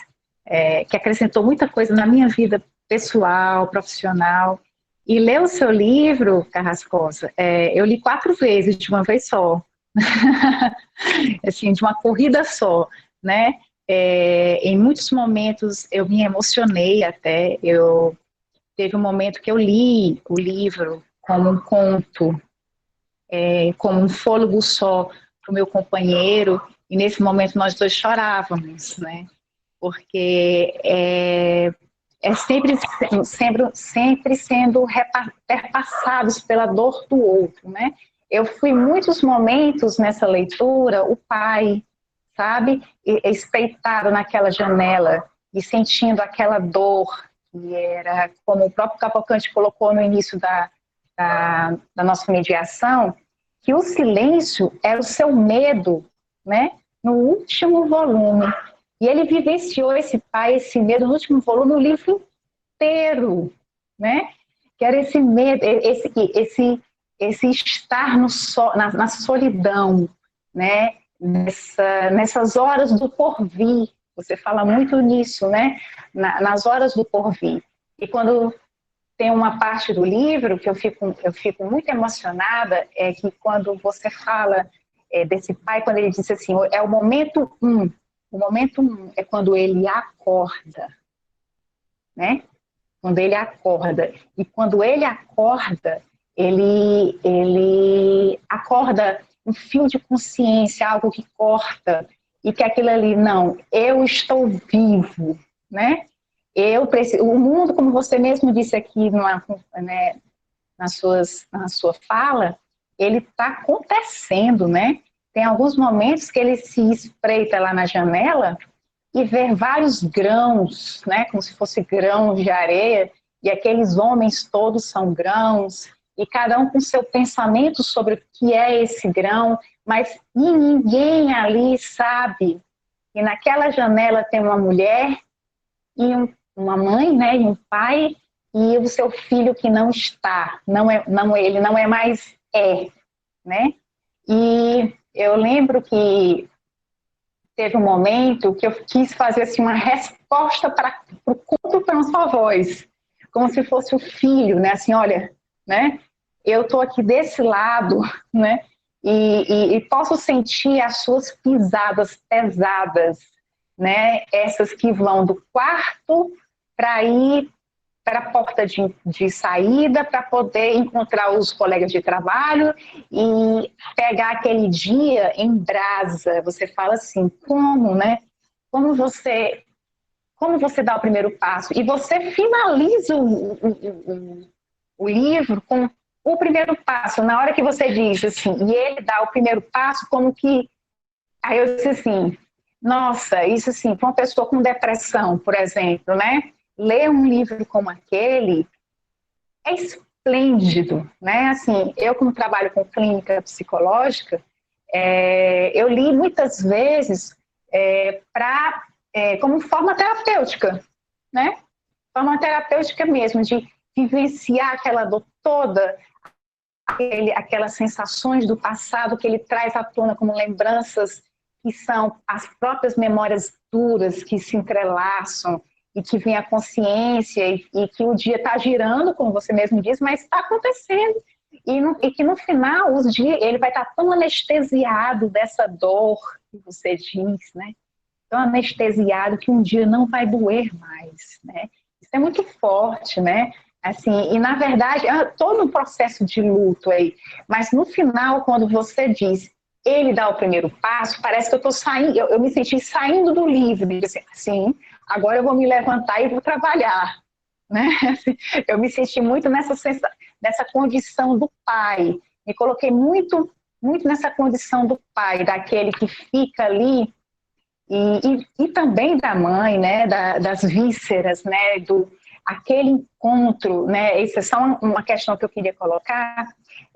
que acrescentou muita coisa na minha vida pessoal, profissional. E ler o seu livro, Carrascosa, eu li 4 vezes de uma vez só, assim, de uma corrida só, né? Em muitos momentos eu me emocionei até, teve um momento que eu li o livro como um conto, como um fôlego só para o meu companheiro, e nesse momento nós dois chorávamos, né? Porque sempre sendo perpassados pela dor do outro, né? Eu fui muitos momentos nessa leitura, o pai, sabe, espreitado naquela janela e sentindo aquela dor, que era, como o próprio Cavalcanti colocou no início da nossa mediação, que o silêncio era o seu medo, né? No último volume. E ele vivenciou esse medo no último volume, o livro inteiro, né? Que era esse medo, esse estar na solidão, né? Nessas horas do porvir. Você fala muito nisso, né? Nas horas do porvir. E quando tem uma parte do livro que eu fico muito emocionada, é que quando você fala desse pai, quando ele disse assim, é o momento é quando ele acorda, né? Quando ele acorda. E quando ele acorda, ele acorda um fio de consciência, algo que corta, e que aquilo ali, não, eu estou vivo, né? O mundo, como você mesmo disse aqui né, na sua fala, ele está acontecendo, né? Tem alguns momentos que ele se espreita lá na janela e vê vários grãos, né? Como se fosse grãos de areia, e aqueles homens todos são grãos, e cada um com seu pensamento sobre o que é esse grão, mas ninguém ali sabe. E naquela janela tem uma mulher e uma mãe, né, e um pai, e o seu filho que não está, ele não é mais né? E eu lembro que teve um momento que eu quis fazer assim, uma resposta para o conto com a sua voz, como se fosse o filho, né? Assim, olha, né? Eu estou aqui desse lado, né? E posso sentir as suas pisadas pesadas, né? Essas que vão do quarto para ir para a porta de saída, para poder encontrar os colegas de trabalho e pegar aquele dia em brasa. Você fala assim, como, né? Como você dá o primeiro passo? E você finaliza o livro com o primeiro passo. Na hora que você diz assim, e ele dá o primeiro passo, como que... Aí eu disse assim, nossa, isso assim, para uma pessoa com depressão, por exemplo, né? Ler um livro como aquele é esplêndido, né? Assim, eu como trabalho com clínica psicológica, eu li muitas vezes como forma terapêutica, né? Forma terapêutica mesmo, de vivenciar aquela dor toda, aquelas sensações do passado que ele traz à tona como lembranças que são as próprias memórias duras que se entrelaçam, e que vem a consciência, e que o dia está girando, como você mesmo diz, mas está acontecendo. E que no final, ele vai estar tão anestesiado dessa dor que você diz, né? Tão anestesiado que um dia não vai doer mais, né? Isso é muito forte, né? Assim, e na verdade, todo um processo de luto aí, mas no final, quando você diz, ele dá o primeiro passo, parece que eu estou saindo, eu me senti saindo do livro, e assim, agora eu vou me levantar e vou trabalhar, né? Assim, eu me senti muito nessa condição do pai, me coloquei muito nessa condição do pai, daquele que fica ali, e também da mãe, né? Das vísceras, né? Aquele encontro, né? Essa é só uma questão que eu queria colocar,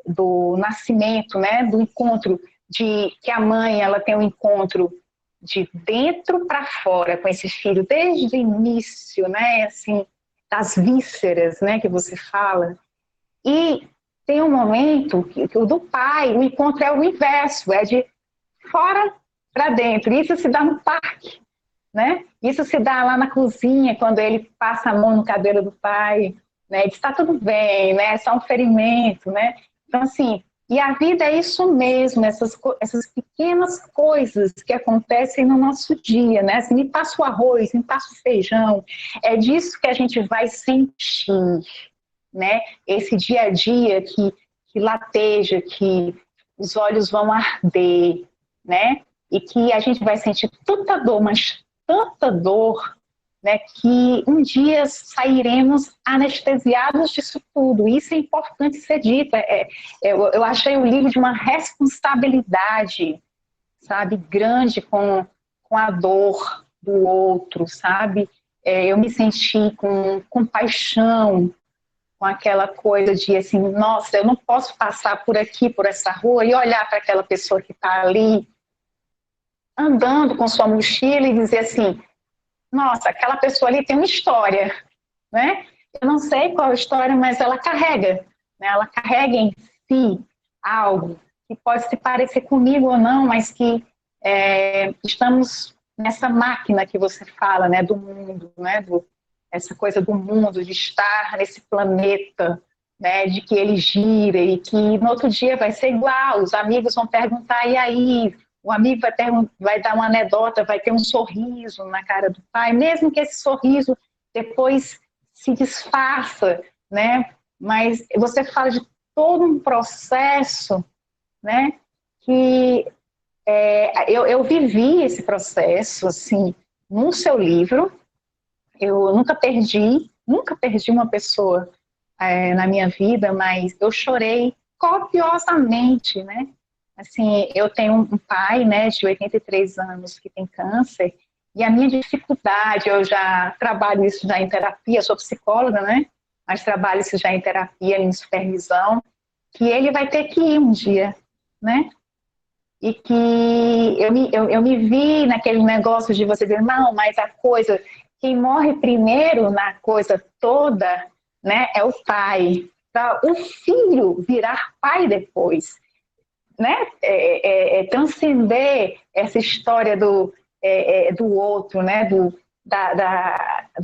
do nascimento, né? Do encontro, que a mãe ela tem um encontro de dentro para fora com esse filho desde o início, né, assim, das vísceras, né, que você fala. E tem um momento que o do pai, o encontro é o inverso, é de fora para dentro. Isso se dá no parque, né? Isso se dá lá na cozinha, quando ele passa a mão no cabelo do pai, né? Diz, está tudo bem, né? É só um ferimento, né? Então, assim, e a vida é isso mesmo, essas pequenas coisas que acontecem no nosso dia, né? Assim, me passa o arroz, me passa o feijão, é disso que a gente vai sentir, né? Esse dia a dia que lateja, que os olhos vão arder, né? E que a gente vai sentir tanta dor, mas tanta dor, né, que um dia sairemos anestesiados disso tudo. Isso é importante ser dito. Eu achei o livro de uma responsabilidade, sabe, grande com a dor do outro, sabe? Eu me senti com compaixão, com aquela coisa de assim, nossa, eu não posso passar por aqui, por essa rua, e olhar para aquela pessoa que está ali, andando com sua mochila e dizer assim, nossa, aquela pessoa ali tem uma história, né? Eu não sei qual a história, mas ela carrega, né? Ela carrega em si algo que pode se parecer comigo ou não, mas que estamos nessa máquina que você fala, né? Do mundo, né? essa coisa do mundo, de estar nesse planeta, né, de que ele gira e que no outro dia vai ser igual, os amigos vão perguntar, e aí? O amigo vai dar uma anedota, vai ter um sorriso na cara do pai, mesmo que esse sorriso depois se desfaça, né? Mas você fala de todo um processo, né? Que eu vivi esse processo, assim, no seu livro. Eu nunca perdi uma pessoa na minha vida, mas eu chorei copiosamente, né? Assim, eu tenho um pai, né, de 83 anos que tem câncer, e a minha dificuldade, eu já trabalho isso já em terapia, sou psicóloga, né, mas trabalho isso já em terapia, em supervisão, que ele vai ter que ir um dia, né, e que eu me vi naquele negócio de você dizer, não, mas a coisa, quem morre primeiro na coisa toda, né, é o pai, para o filho virar pai depois, né, transcender essa história do outro, né, do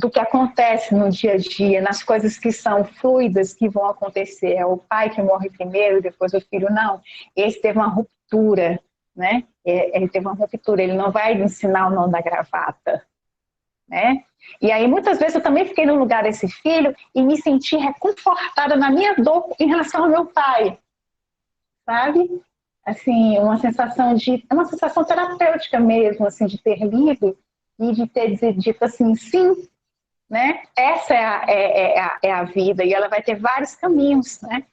que acontece no dia a dia, nas coisas que são fluidas, que vão acontecer. É o pai que morre primeiro, depois o filho, não. Esse teve uma ruptura, né, ele teve uma ruptura, ele não vai ensinar o nó da gravata, né. E aí, muitas vezes, eu também fiquei no lugar desse filho e me senti reconfortada na minha dor em relação ao meu pai, sabe? Assim, uma sensação terapêutica mesmo, assim, de ter lido e de ter dito assim, sim, né? Essa é a vida, e ela vai ter vários caminhos, né?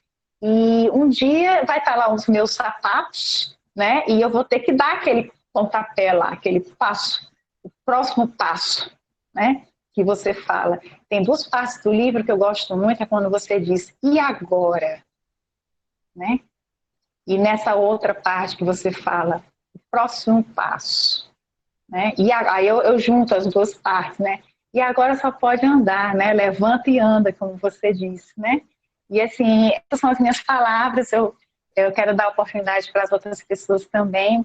E um dia vai estar lá os meus sapatos, né? E eu vou ter que dar aquele pontapé lá, aquele passo, o próximo passo, né? Que você fala. Tem duas partes do livro que eu gosto muito, é quando você diz, e agora? Né? E nessa outra parte que você fala, o próximo passo, né? E aí eu junto as duas partes, né? E agora só pode andar, né? Levanta e anda, como você disse, né? E assim, essas são as minhas palavras, eu quero dar oportunidade para as outras pessoas também.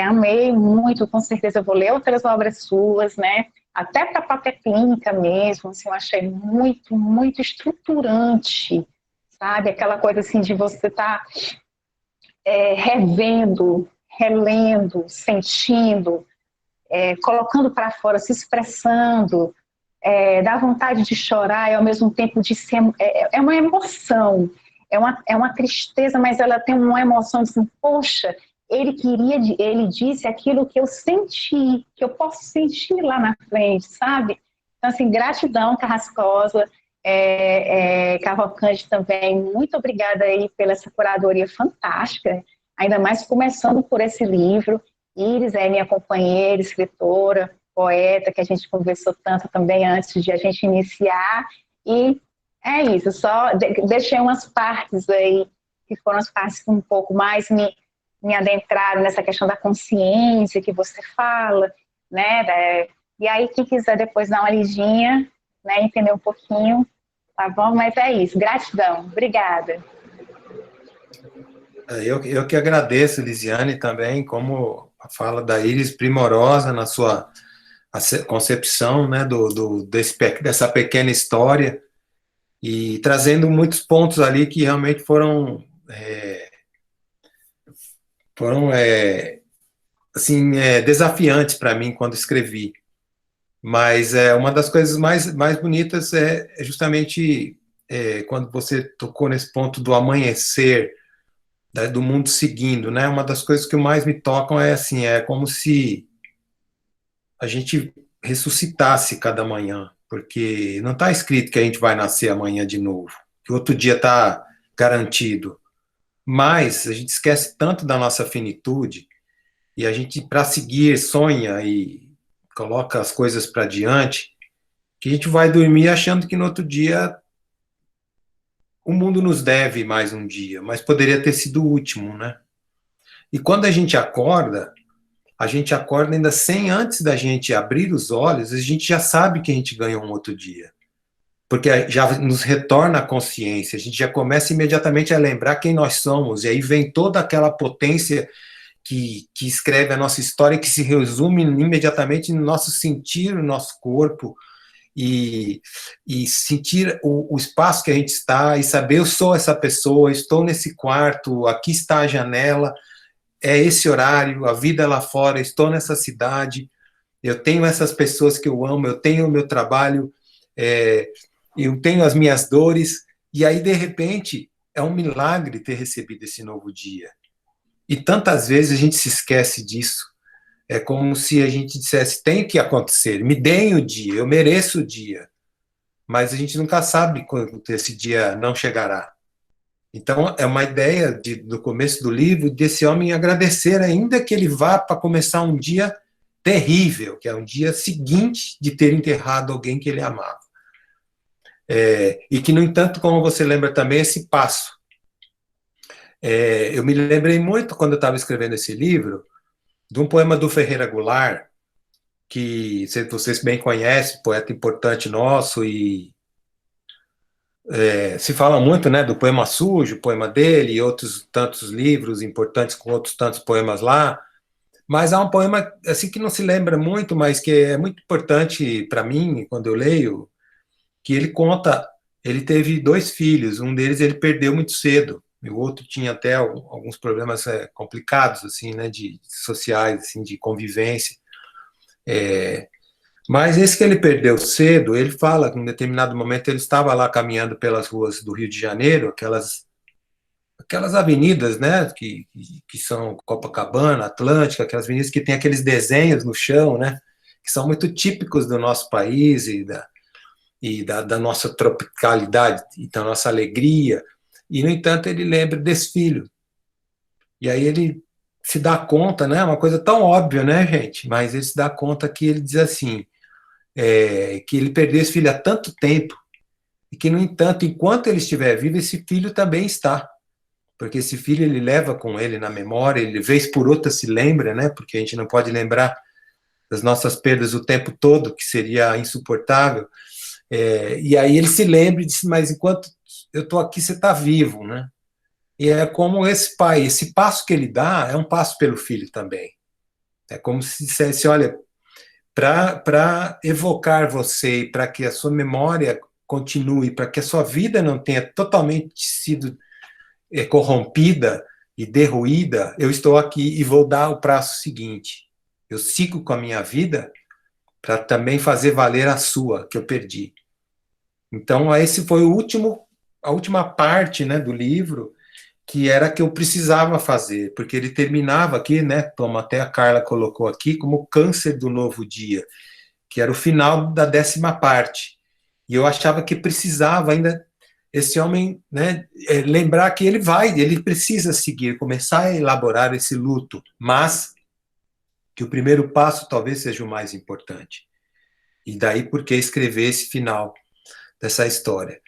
Amei muito, com certeza eu vou ler outras obras suas, né? Até para a própria clínica mesmo, assim, eu achei muito, muito estruturante, sabe? Aquela coisa assim de você estar revendo, relendo, sentindo, colocando para fora, se expressando, dá vontade de chorar e ao mesmo tempo de ser, é uma emoção, é uma tristeza, mas ela tem uma emoção de assim, poxa, ele disse aquilo que eu senti, que eu posso sentir lá na frente, sabe? Então, assim, gratidão, Carrascosa, Cavalcante também, muito obrigada aí pela essa curadoria fantástica, ainda mais começando por esse livro. Iris é minha companheira, escritora, poeta, que a gente conversou tanto também antes de a gente iniciar, e é isso, só deixei umas partes aí, que foram as partes que um pouco mais me adentraram nessa questão da consciência que você fala, né, e aí quem quiser depois dar uma lidinha, né, entender um pouquinho, tá bom? Mas é isso, gratidão, obrigada. Eu que agradeço, Lisiane, também, como a fala da Iris, primorosa na sua concepção, né, dessa pequena história, e trazendo muitos pontos ali que realmente foram assim, desafiantes para mim quando escrevi. Mas uma das coisas mais bonitas é justamente quando você tocou nesse ponto do amanhecer, do mundo seguindo, né? Uma das coisas que mais me tocam é assim, é como se a gente ressuscitasse cada manhã, porque não está escrito que a gente vai nascer amanhã de novo, que outro dia está garantido, mas a gente esquece tanto da nossa finitude, e a gente, para seguir, sonha e coloca as coisas para diante, que a gente vai dormir achando que no outro dia o mundo nos deve mais um dia, mas poderia ter sido o último, né? E quando a gente acorda ainda sem, antes da gente abrir os olhos, a gente já sabe que a gente ganhou um outro dia. Porque já nos retorna a consciência, a gente já começa imediatamente a lembrar quem nós somos, e aí vem toda aquela potência que escreve a nossa história, que se resume imediatamente no nosso sentir, no nosso corpo, e sentir o espaço que a gente está, e saber, eu sou essa pessoa, estou nesse quarto, aqui está a janela, é esse horário, a vida lá fora, estou nessa cidade, eu tenho essas pessoas que eu amo, eu tenho o meu trabalho, eu tenho as minhas dores, e aí, de repente, é um milagre ter recebido esse novo dia. E tantas vezes a gente se esquece disso. É como se a gente dissesse, tem que acontecer, me deem o dia, eu mereço o dia. Mas a gente nunca sabe quando esse dia não chegará. Então, é uma ideia do começo do livro, desse homem agradecer, ainda que ele vá para começar um dia terrível, que é um dia seguinte de ter enterrado alguém que ele amava. E que, no entanto, como você lembra também, esse passo. Eu me lembrei muito, quando eu estava escrevendo esse livro, de um poema do Ferreira Goulart, que vocês bem conhecem, poeta importante nosso, e se fala muito, né, do poema Sujo, o poema dele, e outros tantos livros importantes com outros tantos poemas lá, mas há um poema assim que não se lembra muito, mas que é muito importante para mim, quando eu leio, que ele conta, ele teve 2 filhos, um deles ele perdeu muito cedo, e o outro tinha até alguns problemas complicados, assim, né, de sociais, assim, de convivência. Mas esse que ele perdeu cedo, ele fala que em determinado momento ele estava lá caminhando pelas ruas do Rio de Janeiro, aquelas avenidas, né, que são Copacabana, Atlântica, aquelas avenidas que tem aqueles desenhos no chão, né, que são muito típicos do nosso país e da nossa tropicalidade e da nossa alegria. E, no entanto, ele lembra desse filho. E aí ele se dá conta, né, uma coisa tão óbvia, né, gente, mas ele se dá conta que ele diz assim, que ele perdeu esse filho há tanto tempo, e que, no entanto, enquanto ele estiver vivo, esse filho também está. Porque esse filho ele leva com ele na memória, ele vez por outra se lembra, né? Porque a gente não pode lembrar das nossas perdas o tempo todo, que seria insuportável. E aí ele se lembra e diz, mas enquanto eu estou aqui, você está vivo, né? E é como esse pai, esse passo que ele dá é um passo pelo filho também. É como se dissesse, olha, para evocar você e para que a sua memória continue, para que a sua vida não tenha totalmente sido corrompida e derruída, eu estou aqui e vou dar o passo seguinte. Eu sigo com a minha vida para também fazer valer a sua, que eu perdi. Então, esse foi a última parte, né, do livro, que era que eu precisava fazer, porque ele terminava aqui, né, como até a Carla colocou aqui, como o câncer do novo dia, que era o final da 10ª parte. E eu achava que precisava ainda esse homem, né, lembrar que ele precisa seguir, começar a elaborar esse luto, mas que o primeiro passo talvez seja o mais importante. E daí por que escrever esse final dessa história.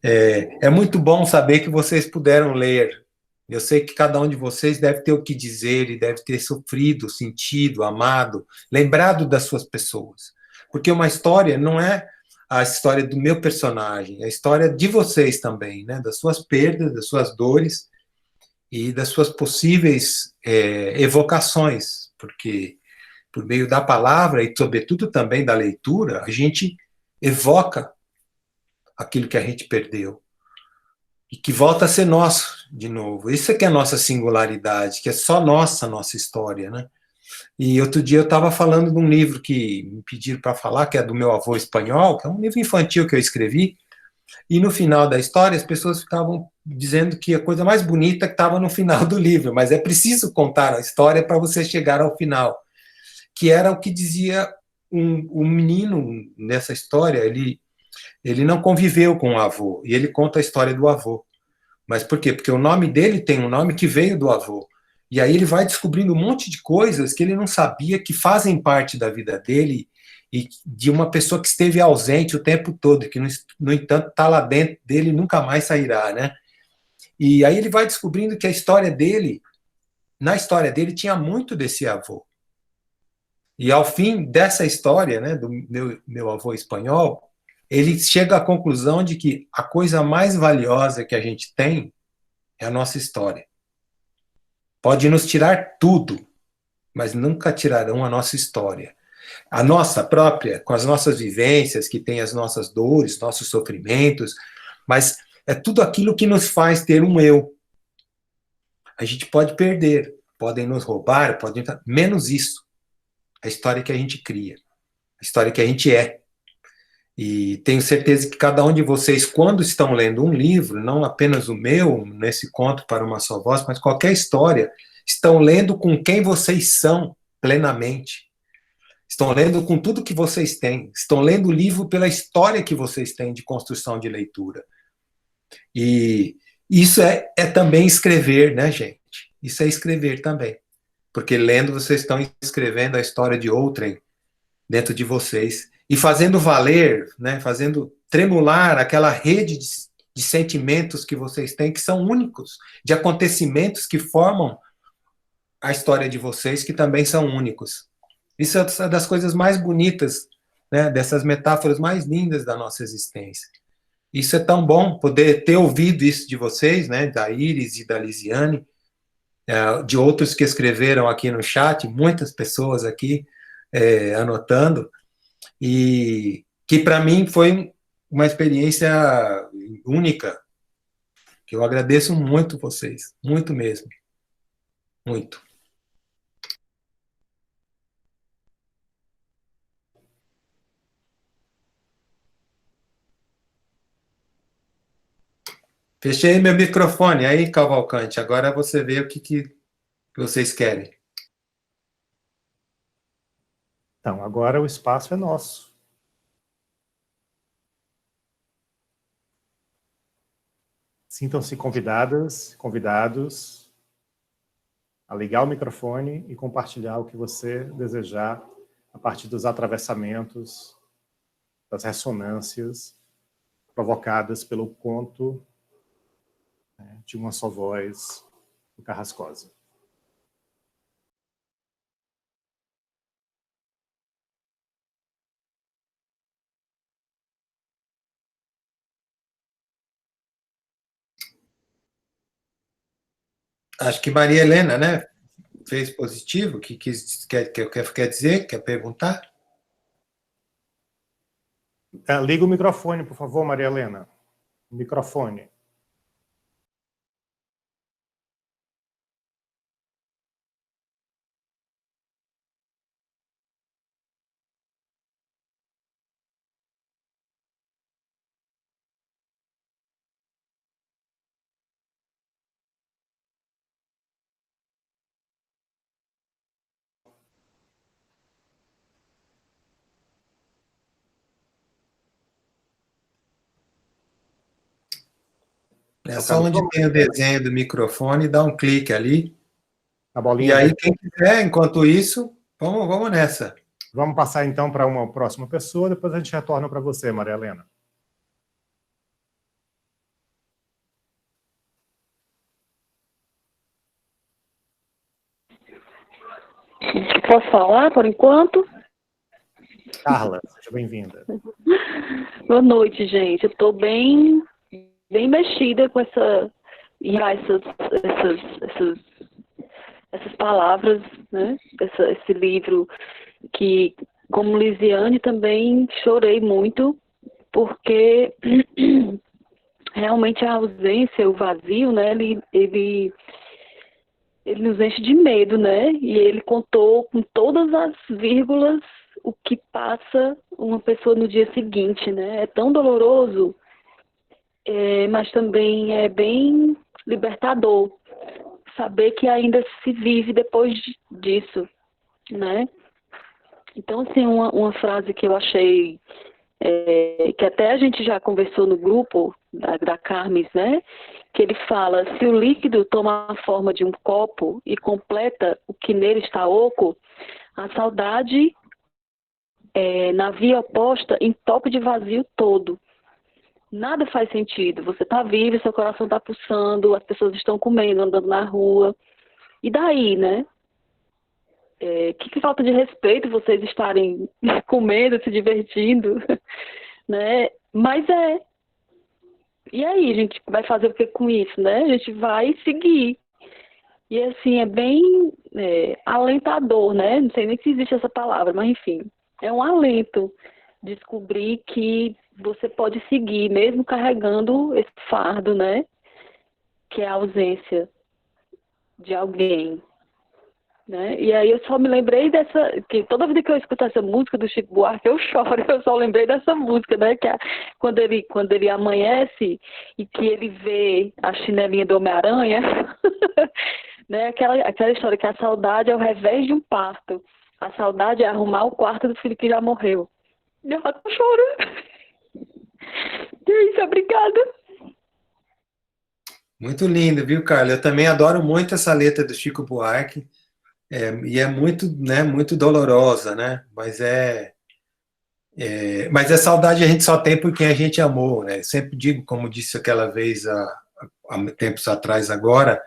É muito bom saber que vocês puderam ler. Eu sei que cada um de vocês deve ter o que dizer e deve ter sofrido, sentido, amado, lembrado das suas pessoas. Porque uma história não é a história do meu personagem, é a história de vocês também, né? Das suas perdas, das suas dores e das suas possíveis evocações, porque por meio da palavra e, sobretudo, também da leitura, a gente evoca aquilo que a gente perdeu e que volta a ser nosso de novo. Isso é que é a nossa singularidade, que é só nossa história, né? E outro dia eu estava falando de um livro que me pediram para falar, que é do meu avô espanhol, que é um livro infantil que eu escrevi, e no final da história as pessoas ficavam dizendo que a coisa mais bonita estava no final do livro, mas é preciso contar a história para você chegar ao final, que era o que dizia um menino nessa história. Ele não conviveu com o avô, e ele conta a história do avô. Mas por quê? Porque o nome dele tem um nome que veio do avô. E aí ele vai descobrindo um monte de coisas que ele não sabia, que fazem parte da vida dele, e de uma pessoa que esteve ausente o tempo todo, que, no entanto, está lá dentro dele e nunca mais sairá, né? E aí ele vai descobrindo que na história dele, tinha muito desse avô. E ao fim dessa história, né, do meu avô espanhol, ele chega à conclusão de que a coisa mais valiosa que a gente tem é a nossa história. Pode nos tirar tudo, mas nunca tirarão a nossa história. A nossa própria, com as nossas vivências, que tem as nossas dores, nossos sofrimentos, mas é tudo aquilo que nos faz ter um eu. A gente pode perder, podem nos roubar, podem... menos isso. A história que a gente cria, a história que a gente é. E tenho certeza que cada um de vocês, quando estão lendo um livro, não apenas o meu, nesse Conto para uma Só Voz, mas qualquer história, estão lendo com quem vocês são plenamente. Estão lendo com tudo que vocês têm. Estão lendo o livro pela história que vocês têm de construção de leitura. E isso é também escrever, né, gente? Isso é escrever também. Porque lendo, vocês estão escrevendo a história de outrem dentro de vocês. E fazendo valer, né, fazendo tremular aquela rede de sentimentos que vocês têm, que são únicos, de acontecimentos que formam a história de vocês, que também são únicos. Isso é das coisas mais bonitas, né, dessas metáforas mais lindas da nossa existência. Isso é tão bom, poder ter ouvido isso de vocês, né, da Iris e da Lisiane, de outros que escreveram aqui no chat, muitas pessoas aqui anotando, e que para mim foi uma experiência única, que eu agradeço muito vocês, muito mesmo, muito. Fechei meu microfone aí, Cavalcante, agora você vê o que vocês querem. Então, agora o espaço é nosso. Sintam-se convidadas, convidados a ligar o microfone e compartilhar o que você desejar a partir dos atravessamentos, das ressonâncias provocadas pelo conto, né, de uma só voz do Carrascosa. Acho que Maria Helena, né, fez positivo, que quer dizer, quer perguntar? Liga o microfone, por favor, Maria Helena. Microfone. É só onde tem o desenho do microfone, dá um clique ali. A bolinha. E aí, quem quiser, enquanto isso, vamos nessa. Vamos passar, então, para uma próxima pessoa, depois a gente retorna para você, Maria Helena. Posso falar, por enquanto? Carla, seja bem-vinda. Boa noite, gente. Eu estou bem mexida com essas palavras, né? Esse livro que, como Lisiane, também chorei muito, porque realmente a ausência, o vazio, né? Ele nos enche de medo, né? E ele contou com todas as vírgulas o que passa uma pessoa no dia seguinte, né? É tão doloroso, mas também é bem libertador saber que ainda se vive depois disso, né? Então, assim, uma frase que eu achei, que até a gente já conversou no grupo da Carmes, né? Que ele fala: se o líquido toma a forma de um copo e completa o que nele está oco, a saudade, na via oposta, entope de vazio todo. Nada faz sentido. Você está vivo, seu coração está pulsando, as pessoas estão comendo, andando na rua. E daí, né? Que falta de respeito vocês estarem comendo, se divertindo, né? Mas E aí, a gente vai fazer o que com isso, né? A gente vai seguir. E assim, é bem alentador, né? Não sei nem se existe essa palavra, mas enfim. é um alento descobrir que você pode seguir, mesmo carregando esse fardo, né? Que é a ausência de alguém, né? E aí eu só me lembrei que toda vez que eu escuto essa música do Chico Buarque, eu choro, eu só lembrei dessa música, né? Que é quando ele amanhece e que ele vê a chinelinha do Homem-Aranha, né? Aquela história que a saudade é o revés de um parto. A saudade é arrumar o quarto do filho que já morreu. E eu tô chorando. E é isso, obrigada. Muito lindo, viu, Carla? Eu também adoro muito essa letra do Chico Buarque, e é muito, né, muito dolorosa, né? Mas a saudade a gente só tem por quem a gente amou, né? Eu sempre digo, como disse aquela vez há tempos atrás agora,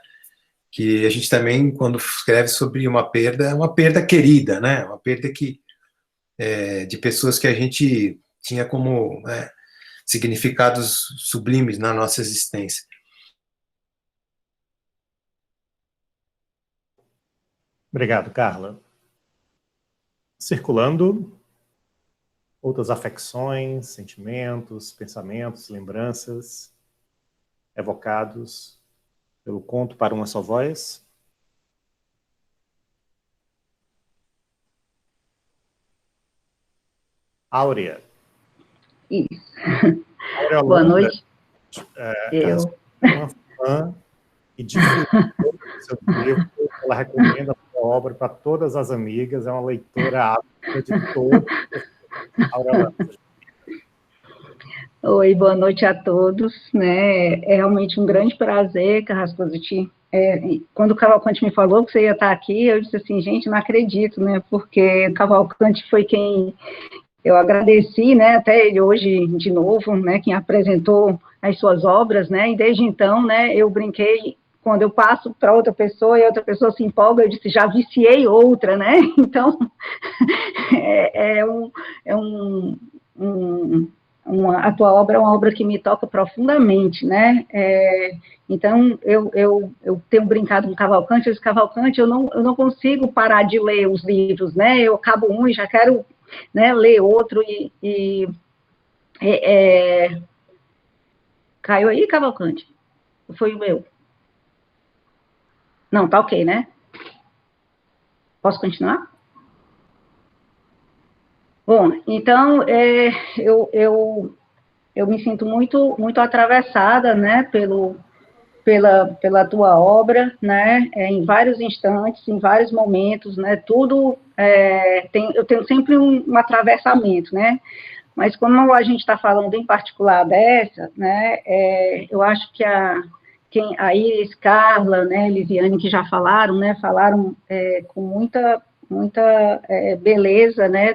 que a gente também, quando escreve sobre uma perda, é uma perda querida, né? Uma perda de pessoas que a gente tinha como, né, significados sublimes na nossa existência. Obrigado, Carla. Circulando, outras afecções, sentimentos, pensamentos, lembranças evocados pelo conto Para Uma Só Voz. Áurea. Isso. Áurea Boa Holanda, noite. Eu. Uma fã e difusora do seu livro. Ela recomenda a sua obra para todas as amigas. É uma leitora ávida de todas. Áurea Holanda. Oi, boa noite a todos, né? É realmente um grande prazer, Carrascosa. Quando o Cavalcante me falou que você ia estar aqui, eu disse assim, gente, não acredito, né? Porque o Cavalcante foi quem eu agradeci, né? Até ele hoje de novo, né? Quem apresentou as suas obras, né? E desde então, né? Eu brinquei quando eu passo para outra pessoa e a outra pessoa se empolga, eu disse, já viciei outra, né? Então, a tua obra é uma obra que me toca profundamente, né? Então, eu tenho brincado com Cavalcante, eu não consigo parar de ler os livros, né? Eu acabo um e já quero, né, ler outro caiu aí, Cavalcante? Foi o meu? Não, tá ok, né? Posso continuar? Bom, então, eu me sinto muito, muito atravessada, né, pela tua obra, né, em vários instantes, em vários momentos, né, tudo, eu tenho sempre um atravessamento, né, mas como a gente está falando em particular dessa, né, eu acho que a Iris, Carla, né, Lisiane, que já falaram, né, com muita beleza, né,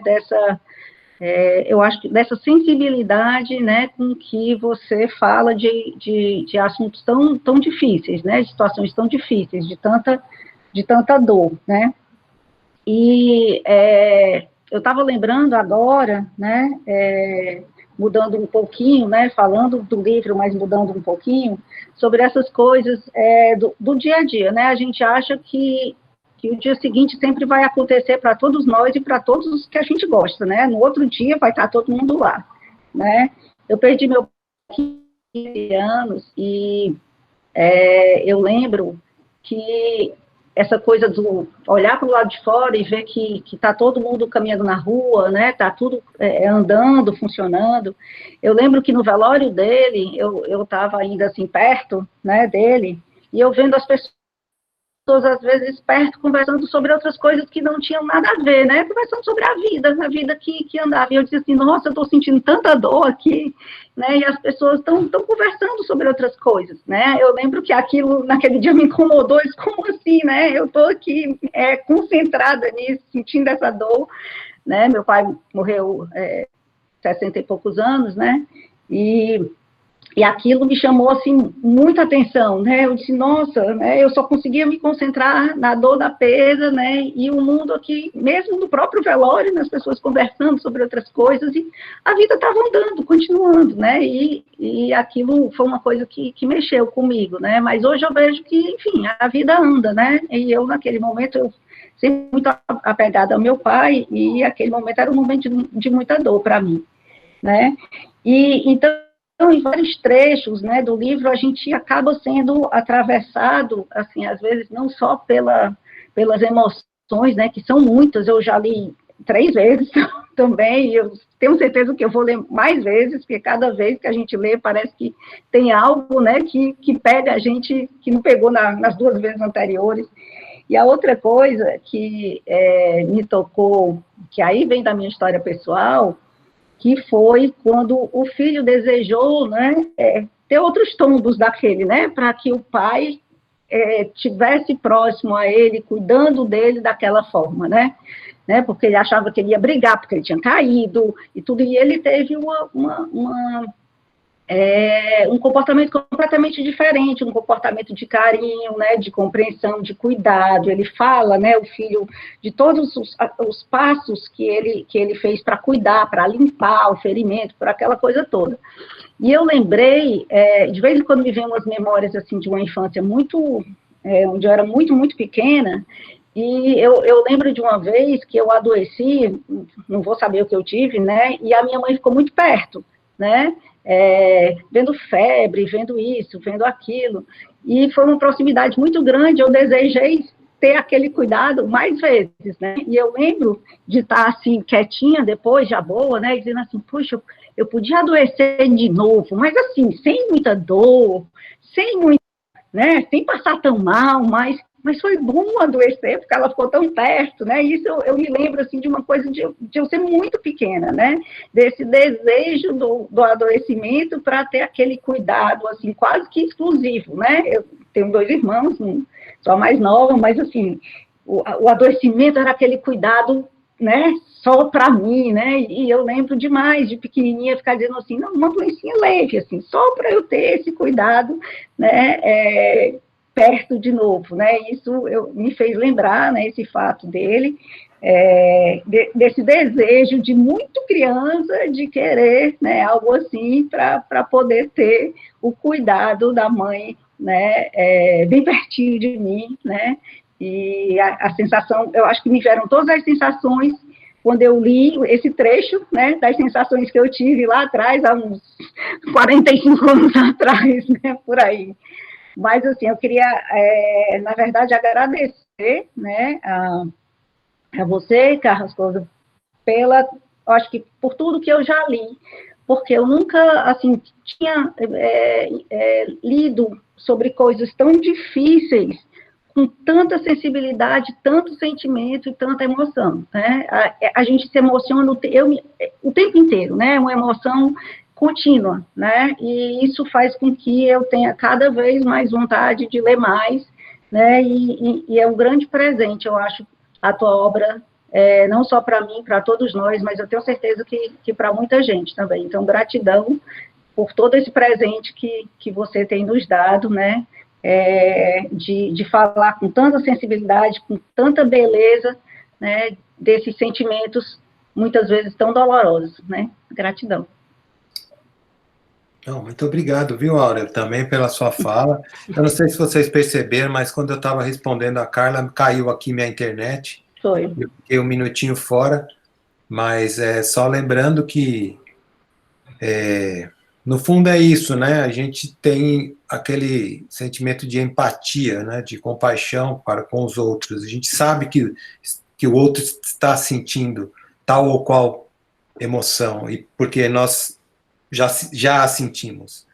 eu acho que dessa sensibilidade, né, com que você fala de assuntos tão difíceis, né, de situações tão difíceis, de tanta dor, né, e eu estava lembrando agora, né, mudando um pouquinho, né, falando do livro, mas mudando um pouquinho, sobre essas coisas do dia a dia, né, a gente acha que o dia seguinte sempre vai acontecer para todos nós e para todos os que a gente gosta, né? No outro dia vai estar todo mundo lá, né? Eu perdi meu pai há 15 anos e eu lembro que essa coisa do olhar para o lado de fora e ver que está todo mundo caminhando na rua, né? Está tudo andando, funcionando. Eu lembro que no velório dele, eu estava ainda assim perto, né, dele, e eu vendo as pessoas às vezes perto, conversando sobre outras coisas que não tinham nada a ver, né, conversando sobre a vida que andava, e eu disse assim, nossa, eu estou sentindo tanta dor aqui, né, e as pessoas estão conversando sobre outras coisas, né, eu lembro que aquilo, naquele dia me incomodou, isso como assim, né, eu estou aqui concentrada nisso, sentindo essa dor, né, meu pai morreu 60 e poucos anos, né, e E aquilo me chamou, assim, muita atenção, né? Eu disse, nossa, né? Eu só conseguia me concentrar na dor da perda, né? E o mundo aqui, mesmo no próprio velório, né? As pessoas conversando sobre outras coisas, e a vida estava andando, continuando, né? E aquilo foi uma coisa que mexeu comigo, né? Mas hoje eu vejo que, enfim, a vida anda, né? E eu, naquele momento, eu sempre muito apegada ao meu pai, e aquele momento era um momento de muita dor para mim, né? E então, em vários trechos, né, do livro, a gente acaba sendo atravessado, assim, às vezes, não só pelas emoções, né, que são muitas, eu já li 3 vezes também, e eu tenho certeza que eu vou ler mais vezes, porque cada vez que a gente lê, parece que tem algo, né, que pega a gente, que não pegou nas 2 vezes anteriores. E a outra coisa que me tocou, que aí vem da minha história pessoal, que foi quando o filho desejou, né, ter outros tombos daquele, né, para que o pai tivesse próximo a ele, cuidando dele daquela forma, né, porque ele achava que ele ia brigar, porque ele tinha caído e tudo, e ele teve um comportamento completamente diferente, um comportamento de carinho, né, de compreensão, de cuidado. Ele fala, né, o filho, de todos os passos que ele fez para cuidar, para limpar o ferimento, por aquela coisa toda. E eu lembrei, de vez em quando me vem umas memórias assim de uma infância muito, onde eu era muito, muito pequena, e eu lembro de uma vez que eu adoeci, não vou saber o que eu tive, né, e a minha mãe ficou muito perto, né, vendo febre, vendo isso, vendo aquilo, e foi uma proximidade muito grande, eu desejei ter aquele cuidado mais vezes, né, e eu lembro de estar assim, quietinha depois, já boa, né, dizendo assim, puxa, eu podia adoecer de novo, mas assim, sem muita dor, sem muito, né, sem passar tão mal, mas foi bom adoecer, porque ela ficou tão perto, né, isso eu me lembro, assim, de uma coisa de eu ser muito pequena, né, desse desejo do adoecimento para ter aquele cuidado, assim, quase que exclusivo, né, eu tenho 2 irmãos, sou a mais nova, mas, assim, o adoecimento era aquele cuidado, né, só para mim, né, e eu lembro demais, de pequenininha, ficar dizendo assim, não, uma doencinha leve, assim, só para eu ter esse cuidado, né, perto de novo, né, isso me fez lembrar, né, esse fato dele, desse desejo de muito criança de querer, né, algo assim, para poder ter o cuidado da mãe, né, bem pertinho de mim, né, e a sensação, eu acho que me vieram todas as sensações quando eu li esse trecho, né, das sensações que eu tive lá atrás, há uns 45 anos atrás, né, por aí. Mas, assim, eu queria, na verdade, agradecer, né, a você, Carrascosa, acho que por tudo que eu já li, porque eu nunca, assim, tinha lido sobre coisas tão difíceis, com tanta sensibilidade, tanto sentimento e tanta emoção, né? A gente se emociona o tempo inteiro, né? Uma emoção contínua, né? E isso faz com que eu tenha cada vez mais vontade de ler mais, né? E é um grande presente, eu acho, a tua obra, não só para mim, para todos nós, mas eu tenho certeza que para muita gente também. Então, gratidão por todo esse presente que você tem nos dado, né? De falar com tanta sensibilidade, com tanta beleza, né, desses sentimentos, muitas vezes tão dolorosos, né? Gratidão. Não, muito obrigado, viu, Áurea, também pela sua fala. Eu não sei se vocês perceberam, mas quando eu estava respondendo a Carla, caiu aqui minha internet. Foi. Eu fiquei um minutinho fora, mas só lembrando que no fundo é isso, né? A gente tem aquele sentimento de empatia, né? De compaixão para com os outros. A gente sabe que o outro está sentindo tal ou qual emoção, e porque nós já a sentimos.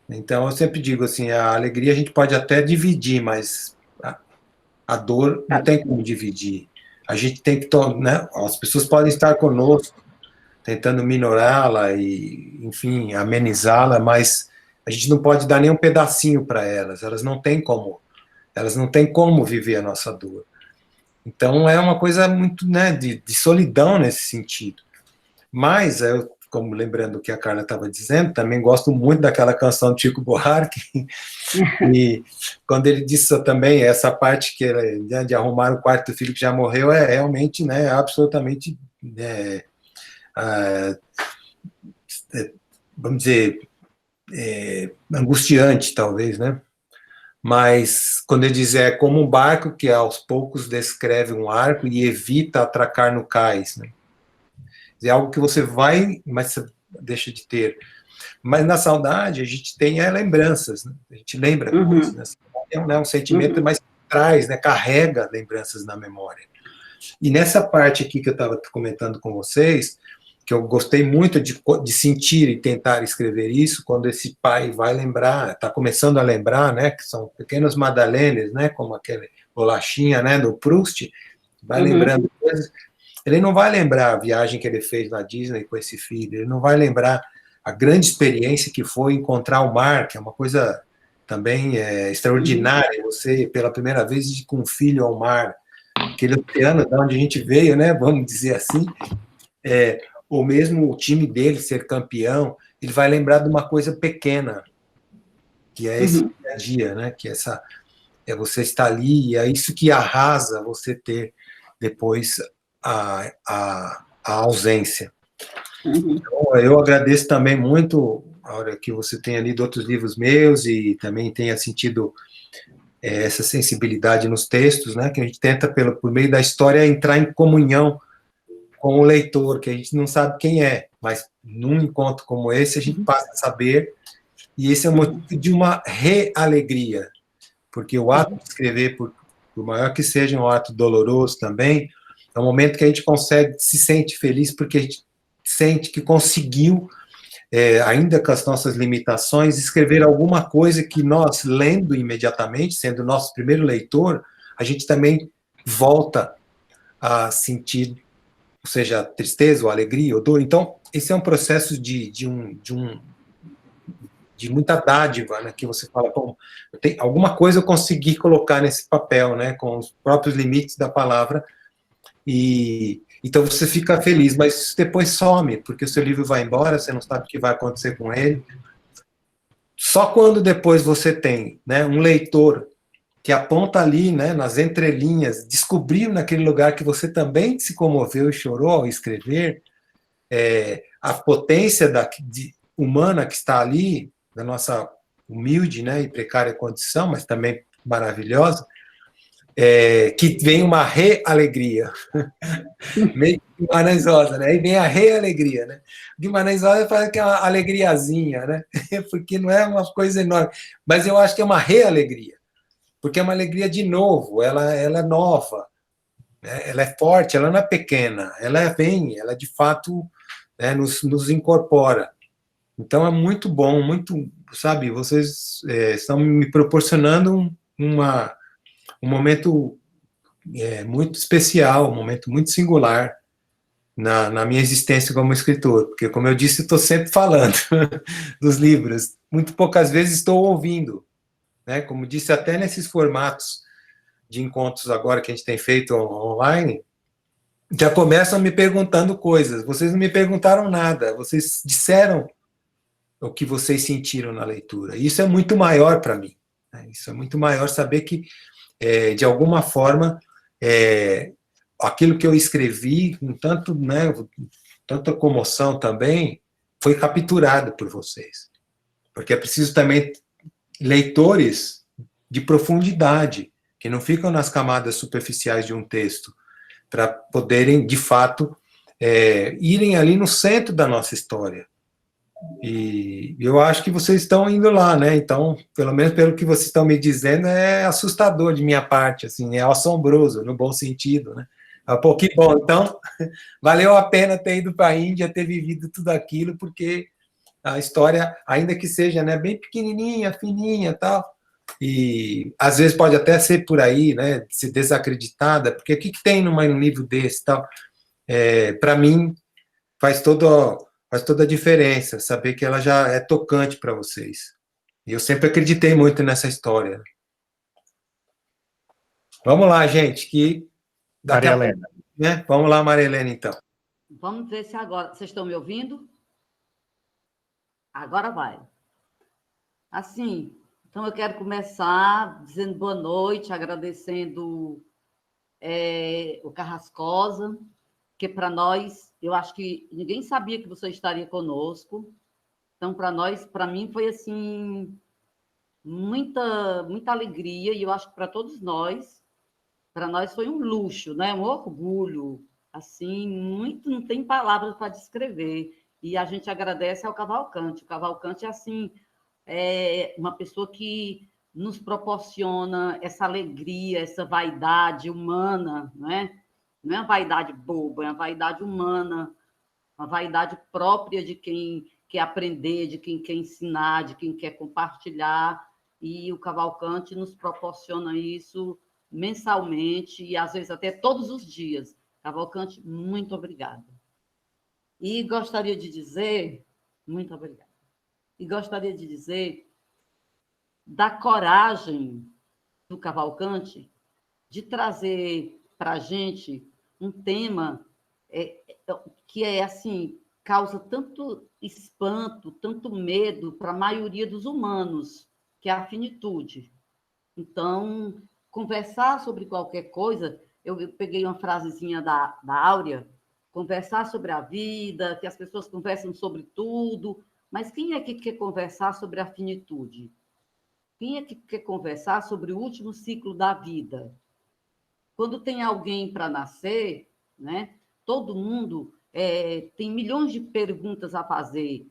Então, eu sempre digo assim, a alegria a gente pode até dividir, mas a dor não tem como dividir. A gente tem que, né? As pessoas podem estar conosco, tentando minorá-la e, enfim, amenizá-la, mas a gente não pode dar nem um pedacinho para elas. Elas não têm como viver a nossa dor. Então é uma coisa muito, né, de solidão nesse sentido. Mas eu como lembrando o que a Carla estava dizendo, também gosto muito daquela canção do Chico Buarque, e quando ele disse também, essa parte que de arrumar o quarto do filho que já morreu, é realmente, né, absolutamente, vamos dizer, angustiante, talvez, né? Mas quando ele diz é como um barco que aos poucos descreve um arco e evita atracar no cais, né? É algo que você vai, mas você deixa de ter. Mas na saudade a gente tem lembranças, né? A gente lembra coisas, né? É um sentimento, mas traz, né? Carrega lembranças na memória. E nessa parte aqui que eu estava comentando com vocês, que eu gostei muito de sentir e tentar escrever isso, quando esse pai vai lembrar, está começando a lembrar, né? Que são pequenas madalenes, né? Como aquela bolachinha, né? Do Proust, vai lembrando coisas. Ele não vai lembrar a viagem que ele fez na Disney com esse filho, ele não vai lembrar a grande experiência que foi encontrar o mar, que é uma coisa também extraordinária, você, pela primeira vez, ir com um filho ao mar, aquele oceano de onde a gente veio, né, vamos dizer assim, ou mesmo o time dele ser campeão, ele vai lembrar de uma coisa pequena, que é esse dia a dia, né, que você estar ali, e é isso que arrasa você ter depois a ausência. Então, eu agradeço também muito a hora que você tenha lido outros livros meus e também tenha sentido essa sensibilidade nos textos, né, que a gente tenta, por meio da história, entrar em comunhão com o leitor, que a gente não sabe quem é, mas num encontro como esse a gente passa a saber, e esse é o motivo de uma realegria, porque o ato de escrever, por maior que seja um ato doloroso também, é um momento que a gente se sente feliz, porque a gente sente que conseguiu, ainda com as nossas limitações, escrever alguma coisa que nós, lendo imediatamente, sendo o nosso primeiro leitor, a gente também volta a sentir, ou seja, tristeza, ou alegria, ou dor. Então, esse é um processo de muita dádiva, né, que você fala, bom, alguma coisa eu consegui colocar nesse papel, né, com os próprios limites da palavra, e então você fica feliz, mas depois some, porque o seu livro vai embora, você não sabe o que vai acontecer com ele. Só quando depois você tem, né, um leitor que aponta ali, né, nas entrelinhas, descobriu naquele lugar que você também se comoveu e chorou ao escrever, a potência humana que está ali, da nossa humilde, né, e precária condição, mas também maravilhosa, que vem uma realegria, meio Guimarães Rosa, né? Aí vem a realegria, né? Guimarães Rosa fala que é uma alegriazinha, né? Porque não é uma coisa enorme, mas eu acho que é uma realegria, porque é uma alegria de novo, ela é nova, né? Ela é forte, ela não é pequena, ela vem, ela de fato, né, nos incorpora. Então é muito bom, muito, sabe, vocês estão me proporcionando um momento muito especial, um momento muito singular na minha existência como escritor, porque, como eu disse, estou sempre falando dos livros, muito poucas vezes estou ouvindo, né? Como disse, até nesses formatos de encontros agora que a gente tem feito online, já começam me perguntando coisas, vocês não me perguntaram nada, vocês disseram o que vocês sentiram na leitura, isso é muito maior para mim, né? Isso é muito maior saber que, de alguma forma, aquilo que eu escrevi, com tanto, né, tanta comoção também, foi capturado por vocês. Porque é preciso também leitores de profundidade, que não ficam nas camadas superficiais de um texto, para poderem, de fato, irem ali no centro da nossa história. E eu acho que vocês estão indo lá, né? Então, pelo menos pelo que vocês estão me dizendo, é assustador de minha parte, assim, é assombroso, no bom sentido, né? Pô, que bom. Então, valeu a pena ter ido para a Índia, ter vivido tudo aquilo, porque a história, ainda que seja, né, bem pequenininha, fininha, tal, e às vezes pode até ser por aí, né, ser desacreditada, porque o que tem num livro desse, tal? Para mim, faz toda a diferença, saber que ela já é tocante para vocês. E eu sempre acreditei muito nessa história. Vamos lá, gente, que daqui Maria Helena. né? Vamos lá, Maria Helena, então. Vamos ver se agora... Vocês estão me ouvindo? Agora vai. Assim, então eu quero começar dizendo boa noite, agradecendo o Carrascosa, que para nós, eu acho que ninguém sabia que você estaria conosco. Então, para nós, para mim, foi assim muita alegria, e eu acho que para todos nós, foi um luxo, né? Um orgulho, assim, muito, não tem palavras para descrever. E a gente agradece ao Cavalcante. O Cavalcante é assim, é uma pessoa que nos proporciona essa alegria, essa vaidade humana, né? Não é uma vaidade boba, é uma vaidade humana, uma vaidade própria de quem quer aprender, de quem quer ensinar, de quem quer compartilhar, e o Cavalcante nos proporciona isso mensalmente e às vezes até todos os dias. Cavalcante, muito obrigada. E gostaria de dizer, muito obrigada. E gostaria de dizer da coragem do Cavalcante de trazer para a gente um tema que é assim, causa tanto espanto, tanto medo para a maioria dos humanos, que é a finitude. Então, conversar sobre qualquer coisa, eu peguei uma frasezinha da Áurea, conversar sobre a vida, que as pessoas conversam sobre tudo, mas quem é que quer conversar sobre a finitude? Quem é que quer conversar sobre o último ciclo da vida? Quando tem alguém para nascer, né, todo mundo tem milhões de perguntas a fazer,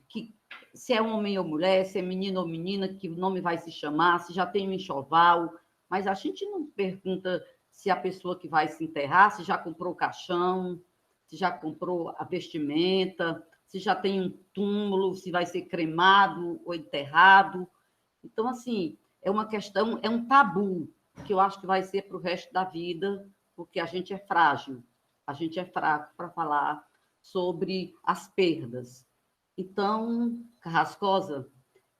se é homem ou mulher, se é menino ou menina, que nome vai se chamar, se já tem um enxoval, mas a gente não pergunta se a pessoa que vai se enterrar, se já comprou o caixão, se já comprou a vestimenta, se já tem um túmulo, se vai ser cremado ou enterrado. Então, assim, é uma questão, é um tabu, que eu acho que vai ser para o resto da vida, porque a gente é frágil, a gente é fraco para falar sobre as perdas. Então, Carrascosa,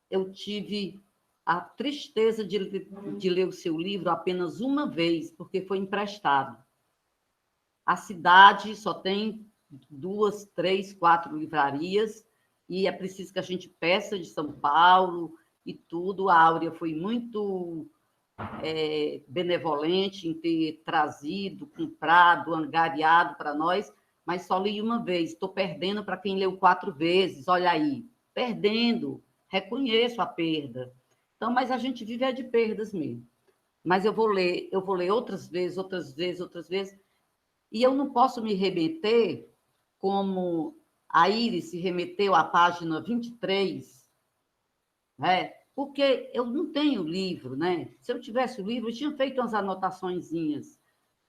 eu tive a tristeza de ler o seu livro apenas uma vez, porque foi emprestado. A cidade só tem 2, 3, 4 livrarias, e é preciso que a gente peça de São Paulo e tudo. A Áurea foi muito benevolente em ter trazido, comprado, angariado para nós, mas só li uma vez. Estou perdendo para quem leu 4 vezes, olha aí, perdendo, reconheço a perda. Então, mas a gente vive de perdas mesmo. Mas eu vou ler outras vezes, e eu não posso me remeter como a Iris se remeteu à página 23, né? Porque eu não tenho livro, né? Se eu tivesse o livro, eu tinha feito umas anotaçõezinhas.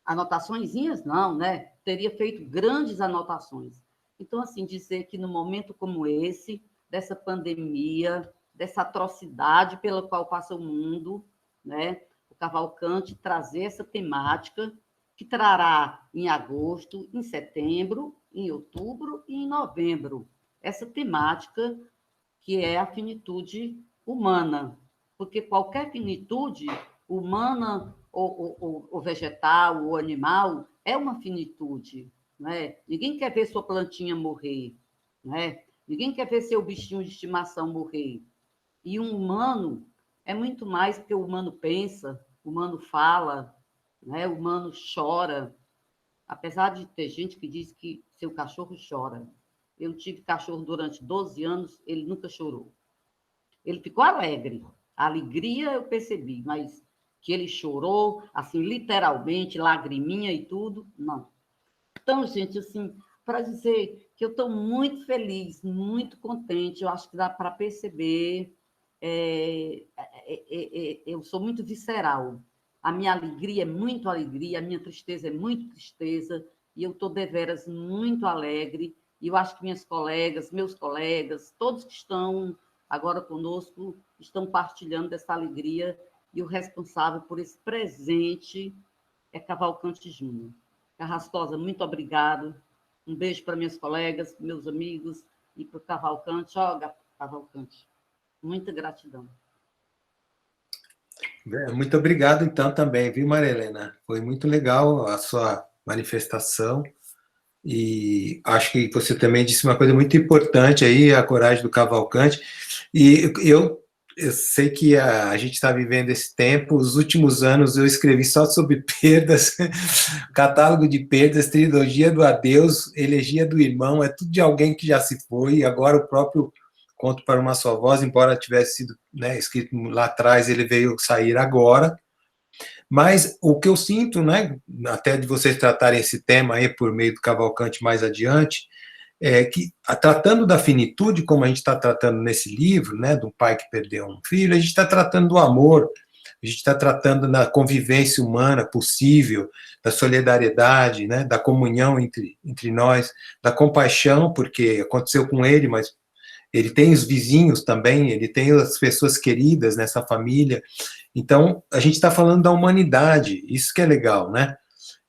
Anotaçõezinhas não, né? Teria feito grandes anotações. Então, assim, dizer que no momento como esse, dessa pandemia, dessa atrocidade pela qual passa o mundo, né? O Cavalcante trazer essa temática que trará em agosto, em setembro, em outubro e em novembro. Essa temática que é a finitude humana, porque qualquer finitude, humana ou vegetal ou animal, é uma finitude. Né? Ninguém quer ver sua plantinha morrer, né? Ninguém quer ver seu bichinho de estimação morrer. E um humano é muito mais, porque o humano pensa, o humano fala, né? O humano chora. Apesar de ter gente que diz que seu cachorro chora. Eu tive cachorro durante 12 anos, ele nunca chorou. Ele ficou alegre. A alegria eu percebi, mas que ele chorou, assim, literalmente, lagriminha e tudo, não. Então, gente, assim, para dizer que eu estou muito feliz, muito contente, eu acho que dá para perceber, eu sou muito visceral. A minha alegria é muito alegria, a minha tristeza é muito tristeza, e eu estou deveras muito alegre, e eu acho que minhas colegas, meus colegas, todos que estão agora conosco, estão partilhando dessa alegria, e o responsável por esse presente é Cavalcante Júnior. Carrascosa, muito obrigado. Um beijo para minhas colegas, meus amigos, e para o Cavalcante. Ó, Cavalcante, muita gratidão. Muito obrigado, então, também, viu, Maria Helena? Foi muito legal a sua manifestação, e acho que você também disse uma coisa muito importante aí, a coragem do Cavalcante. E eu sei que a gente está vivendo esse tempo. Os últimos anos eu escrevi só sobre perdas, catálogo de perdas, trilogia do adeus, elegia do irmão, é tudo de alguém que já se foi. Agora o próprio Conto para uma Só Voz, embora tivesse sido, né, escrito lá atrás, ele veio sair agora. Mas o que eu sinto, né, até de vocês tratarem esse tema aí por meio do Cavalcante mais adiante, é que, tratando da finitude, como a gente está tratando nesse livro, né, do pai que perdeu um filho, a gente está tratando do amor, a gente está tratando da convivência humana possível, da solidariedade, né, da comunhão entre nós, da compaixão, porque aconteceu com ele, mas ele tem os vizinhos também, ele tem as pessoas queridas nessa família. Então, a gente está falando da humanidade, isso que é legal, né?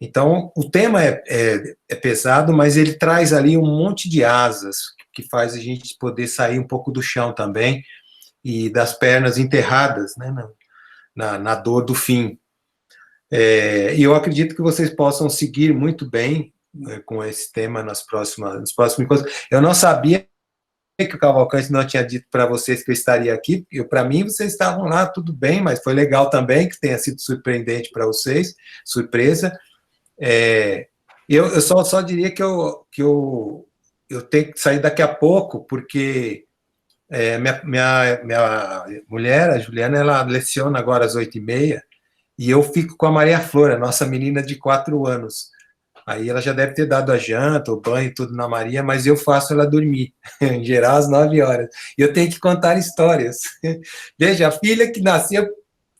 Então, o tema é pesado, mas ele traz ali um monte de asas que faz a gente poder sair um pouco do chão também e das pernas enterradas, né, na dor do fim. E eu acredito que vocês possam seguir muito bem, né, com esse tema nos próximos encontros. Eu não sabia que o Cavalcante não tinha dito para vocês que eu estaria aqui. Para mim, vocês estavam lá, tudo bem, mas foi legal também, que tenha sido surpreendente para vocês, surpresa. Eu só diria que eu tenho que sair daqui a pouco, porque minha mulher, a Juliana, ela leciona agora às 8h30, e eu fico com a Maria Flor, a nossa menina de 4 anos. Aí ela já deve ter dado a janta, o banho, tudo na Maria, mas eu faço ela dormir, em geral às 9 horas. E eu tenho que contar histórias. Veja, a filha que nasceu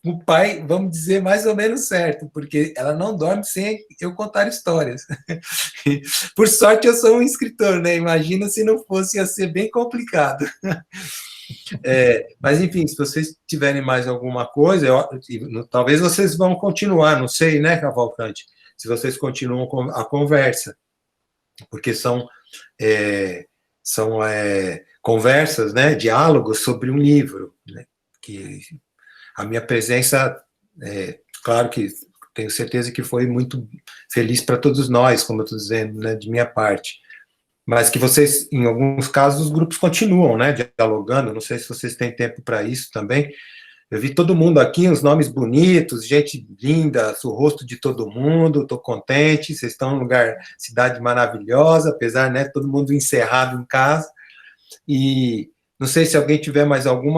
com o pai, vamos dizer, mais ou menos certo, porque ela não dorme sem eu contar histórias. Por sorte, eu sou um escritor, né? Imagina se não fosse, ia ser bem complicado. Mas, enfim, se vocês tiverem mais alguma coisa, talvez vocês vão continuar, não sei, né, Cavalcante? Se vocês continuam a conversa, porque são conversas, né, diálogos sobre um livro, né, que a minha presença, claro que tenho certeza que foi muito feliz para todos nós, como eu estou dizendo, né, de minha parte, mas que vocês, em alguns casos, os grupos continuam, né, dialogando, não sei se vocês têm tempo para isso também. Eu vi todo mundo aqui, uns nomes bonitos, gente linda, o rosto de todo mundo, estou contente, vocês estão num lugar, cidade maravilhosa, apesar, né, todo mundo encerrado em casa, e não sei se alguém tiver mais algo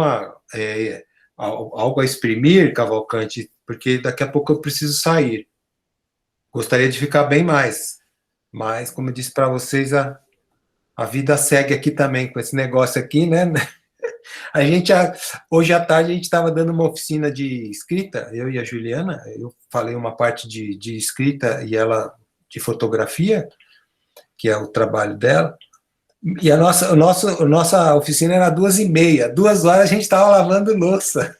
a exprimir, Cavalcante, porque daqui a pouco eu preciso sair. Gostaria de ficar bem mais, mas, como eu disse para vocês, a vida segue aqui também, com esse negócio aqui, né? Hoje à tarde a gente estava dando uma oficina de escrita, eu e a Juliana, eu falei uma parte de escrita e ela de fotografia, que é o trabalho dela, e a nossa oficina era 2h30, 2 horas a gente estava lavando louça,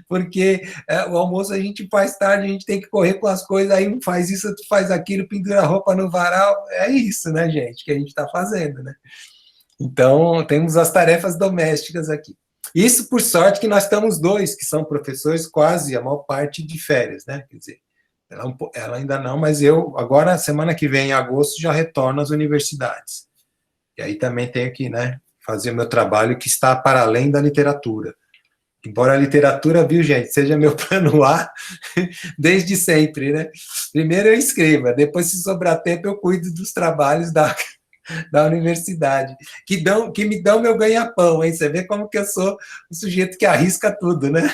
porque o almoço a gente faz tarde, a gente tem que correr com as coisas, aí um faz isso, outro faz aquilo, pendura a roupa no varal, é isso, né, gente, que a gente está fazendo, né? Então, temos as tarefas domésticas aqui. Isso, por sorte, que nós estamos 2, que são professores quase a maior parte de férias, né? Quer dizer, ela ainda não, mas eu, agora, semana que vem, em agosto, já retorno às universidades. E aí também tenho que, né, fazer o meu trabalho que está para além da literatura. Embora a literatura, viu, gente, seja meu plano A, desde sempre, né? Primeiro eu escreva, depois, se sobrar tempo, eu cuido dos trabalhos da universidade, que me dão meu ganha-pão, hein? Você vê como que eu sou um sujeito que arrisca tudo, né?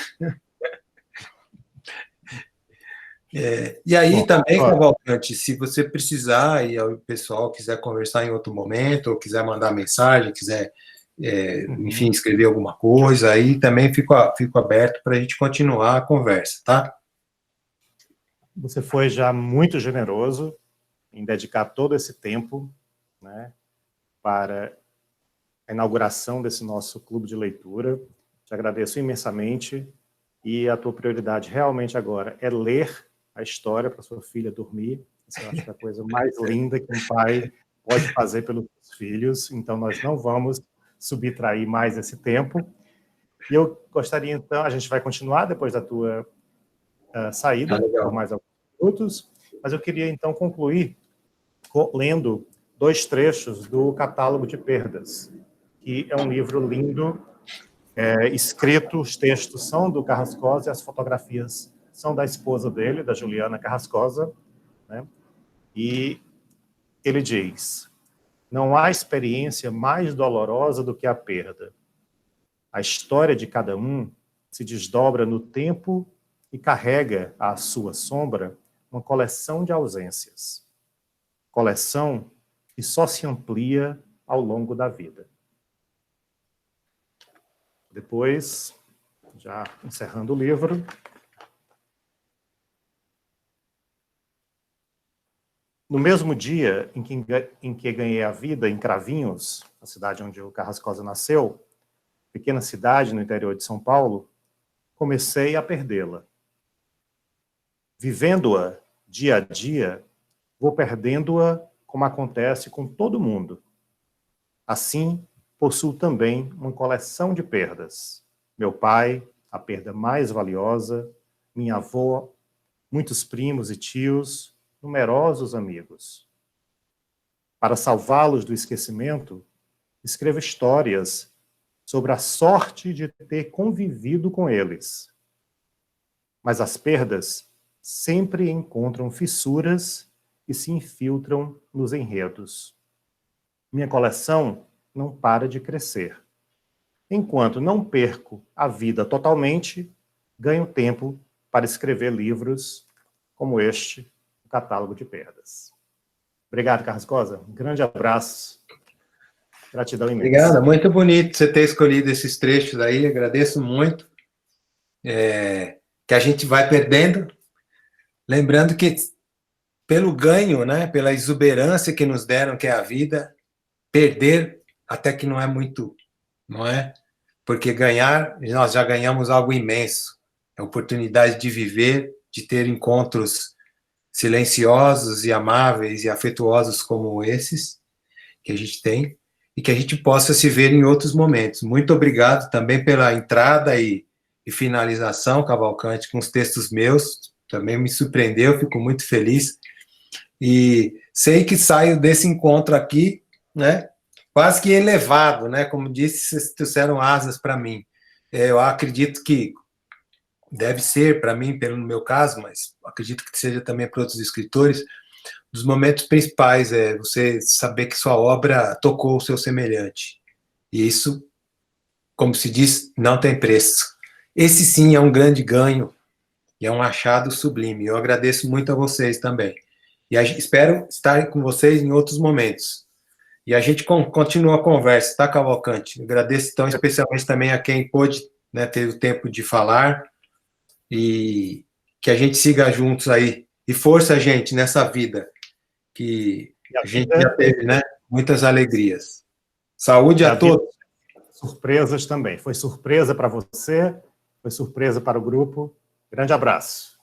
E aí também, Cavalcante, se você precisar e o pessoal quiser conversar em outro momento, ou quiser mandar mensagem, quiser, enfim, escrever alguma coisa, aí também fico aberto para a gente continuar a conversa, tá? Você foi já muito generoso em dedicar todo esse tempo, né, para a inauguração desse nosso clube de leitura. Te agradeço imensamente, e a tua prioridade realmente agora é ler a história para sua filha dormir. Isso eu acho que é a coisa mais linda que um pai pode fazer pelos seus filhos, então nós não vamos subtrair mais esse tempo. E eu gostaria, então, a gente vai continuar depois da tua saída, por mais alguns minutos, mas eu queria, então, concluir lendo 2 trechos do Catálogo de Perdas, que é um livro lindo escrito, os textos são do Carrascosa e as fotografias são da esposa dele, da Juliana Carrascosa, né? E ele diz: não há experiência mais dolorosa do que a perda. A história de cada um se desdobra no tempo e carrega à sua sombra uma coleção de ausências. Coleção que só se amplia ao longo da vida. Depois, já encerrando o livro, no mesmo dia em que ganhei a vida em Cravinhos, a cidade onde o Carrascosa nasceu, pequena cidade no interior de São Paulo, comecei a perdê-la. Vivendo-a dia a dia, vou perdendo-a como acontece com todo mundo. Assim, possuo também uma coleção de perdas. Meu pai, a perda mais valiosa, minha avó, muitos primos e tios, numerosos amigos. Para salvá-los do esquecimento, escrevo histórias sobre a sorte de ter convivido com eles. Mas as perdas sempre encontram fissuras e se infiltram nos enredos. Minha coleção não para de crescer. Enquanto não perco a vida totalmente, ganho tempo para escrever livros como este, o Catálogo de Perdas. Obrigado, Carrascosa. Um grande abraço. Gratidão imensa. Obrigado, muito bonito você ter escolhido esses trechos aí, agradeço muito. Que a gente vai perdendo, lembrando que pelo ganho, né, pela exuberância que nos deram, que é a vida, perder até que não é muito, não é? Porque ganhar, nós já ganhamos algo imenso, a oportunidade de viver, de ter encontros silenciosos e amáveis e afetuosos como esses que a gente tem, e que a gente possa se ver em outros momentos. Muito obrigado também pela entrada e finalização, Cavalcante, com os textos meus, também me surpreendeu, fico muito feliz, e sei que saio desse encontro aqui, né, quase que elevado, né, como disse, vocês trouxeram asas para mim. Eu acredito que deve ser, para mim, pelo meu caso, mas acredito que seja também para outros escritores, dos momentos principais é você saber que sua obra tocou o seu semelhante. E isso, como se diz, não tem preço. Esse sim é um grande ganho e é um achado sublime. Eu agradeço muito a vocês também. E espero estar com vocês em outros momentos. E a gente continua a conversa, tá, Cavalcante? Eu agradeço tão especialmente também a quem pôde, né, ter o tempo de falar e que a gente siga juntos aí. E força, gente, nessa vida que a gente já teve, né? Muitas alegrias. Saúde a todos. Surpresas também. Foi surpresa para você, foi surpresa para o grupo. Grande abraço.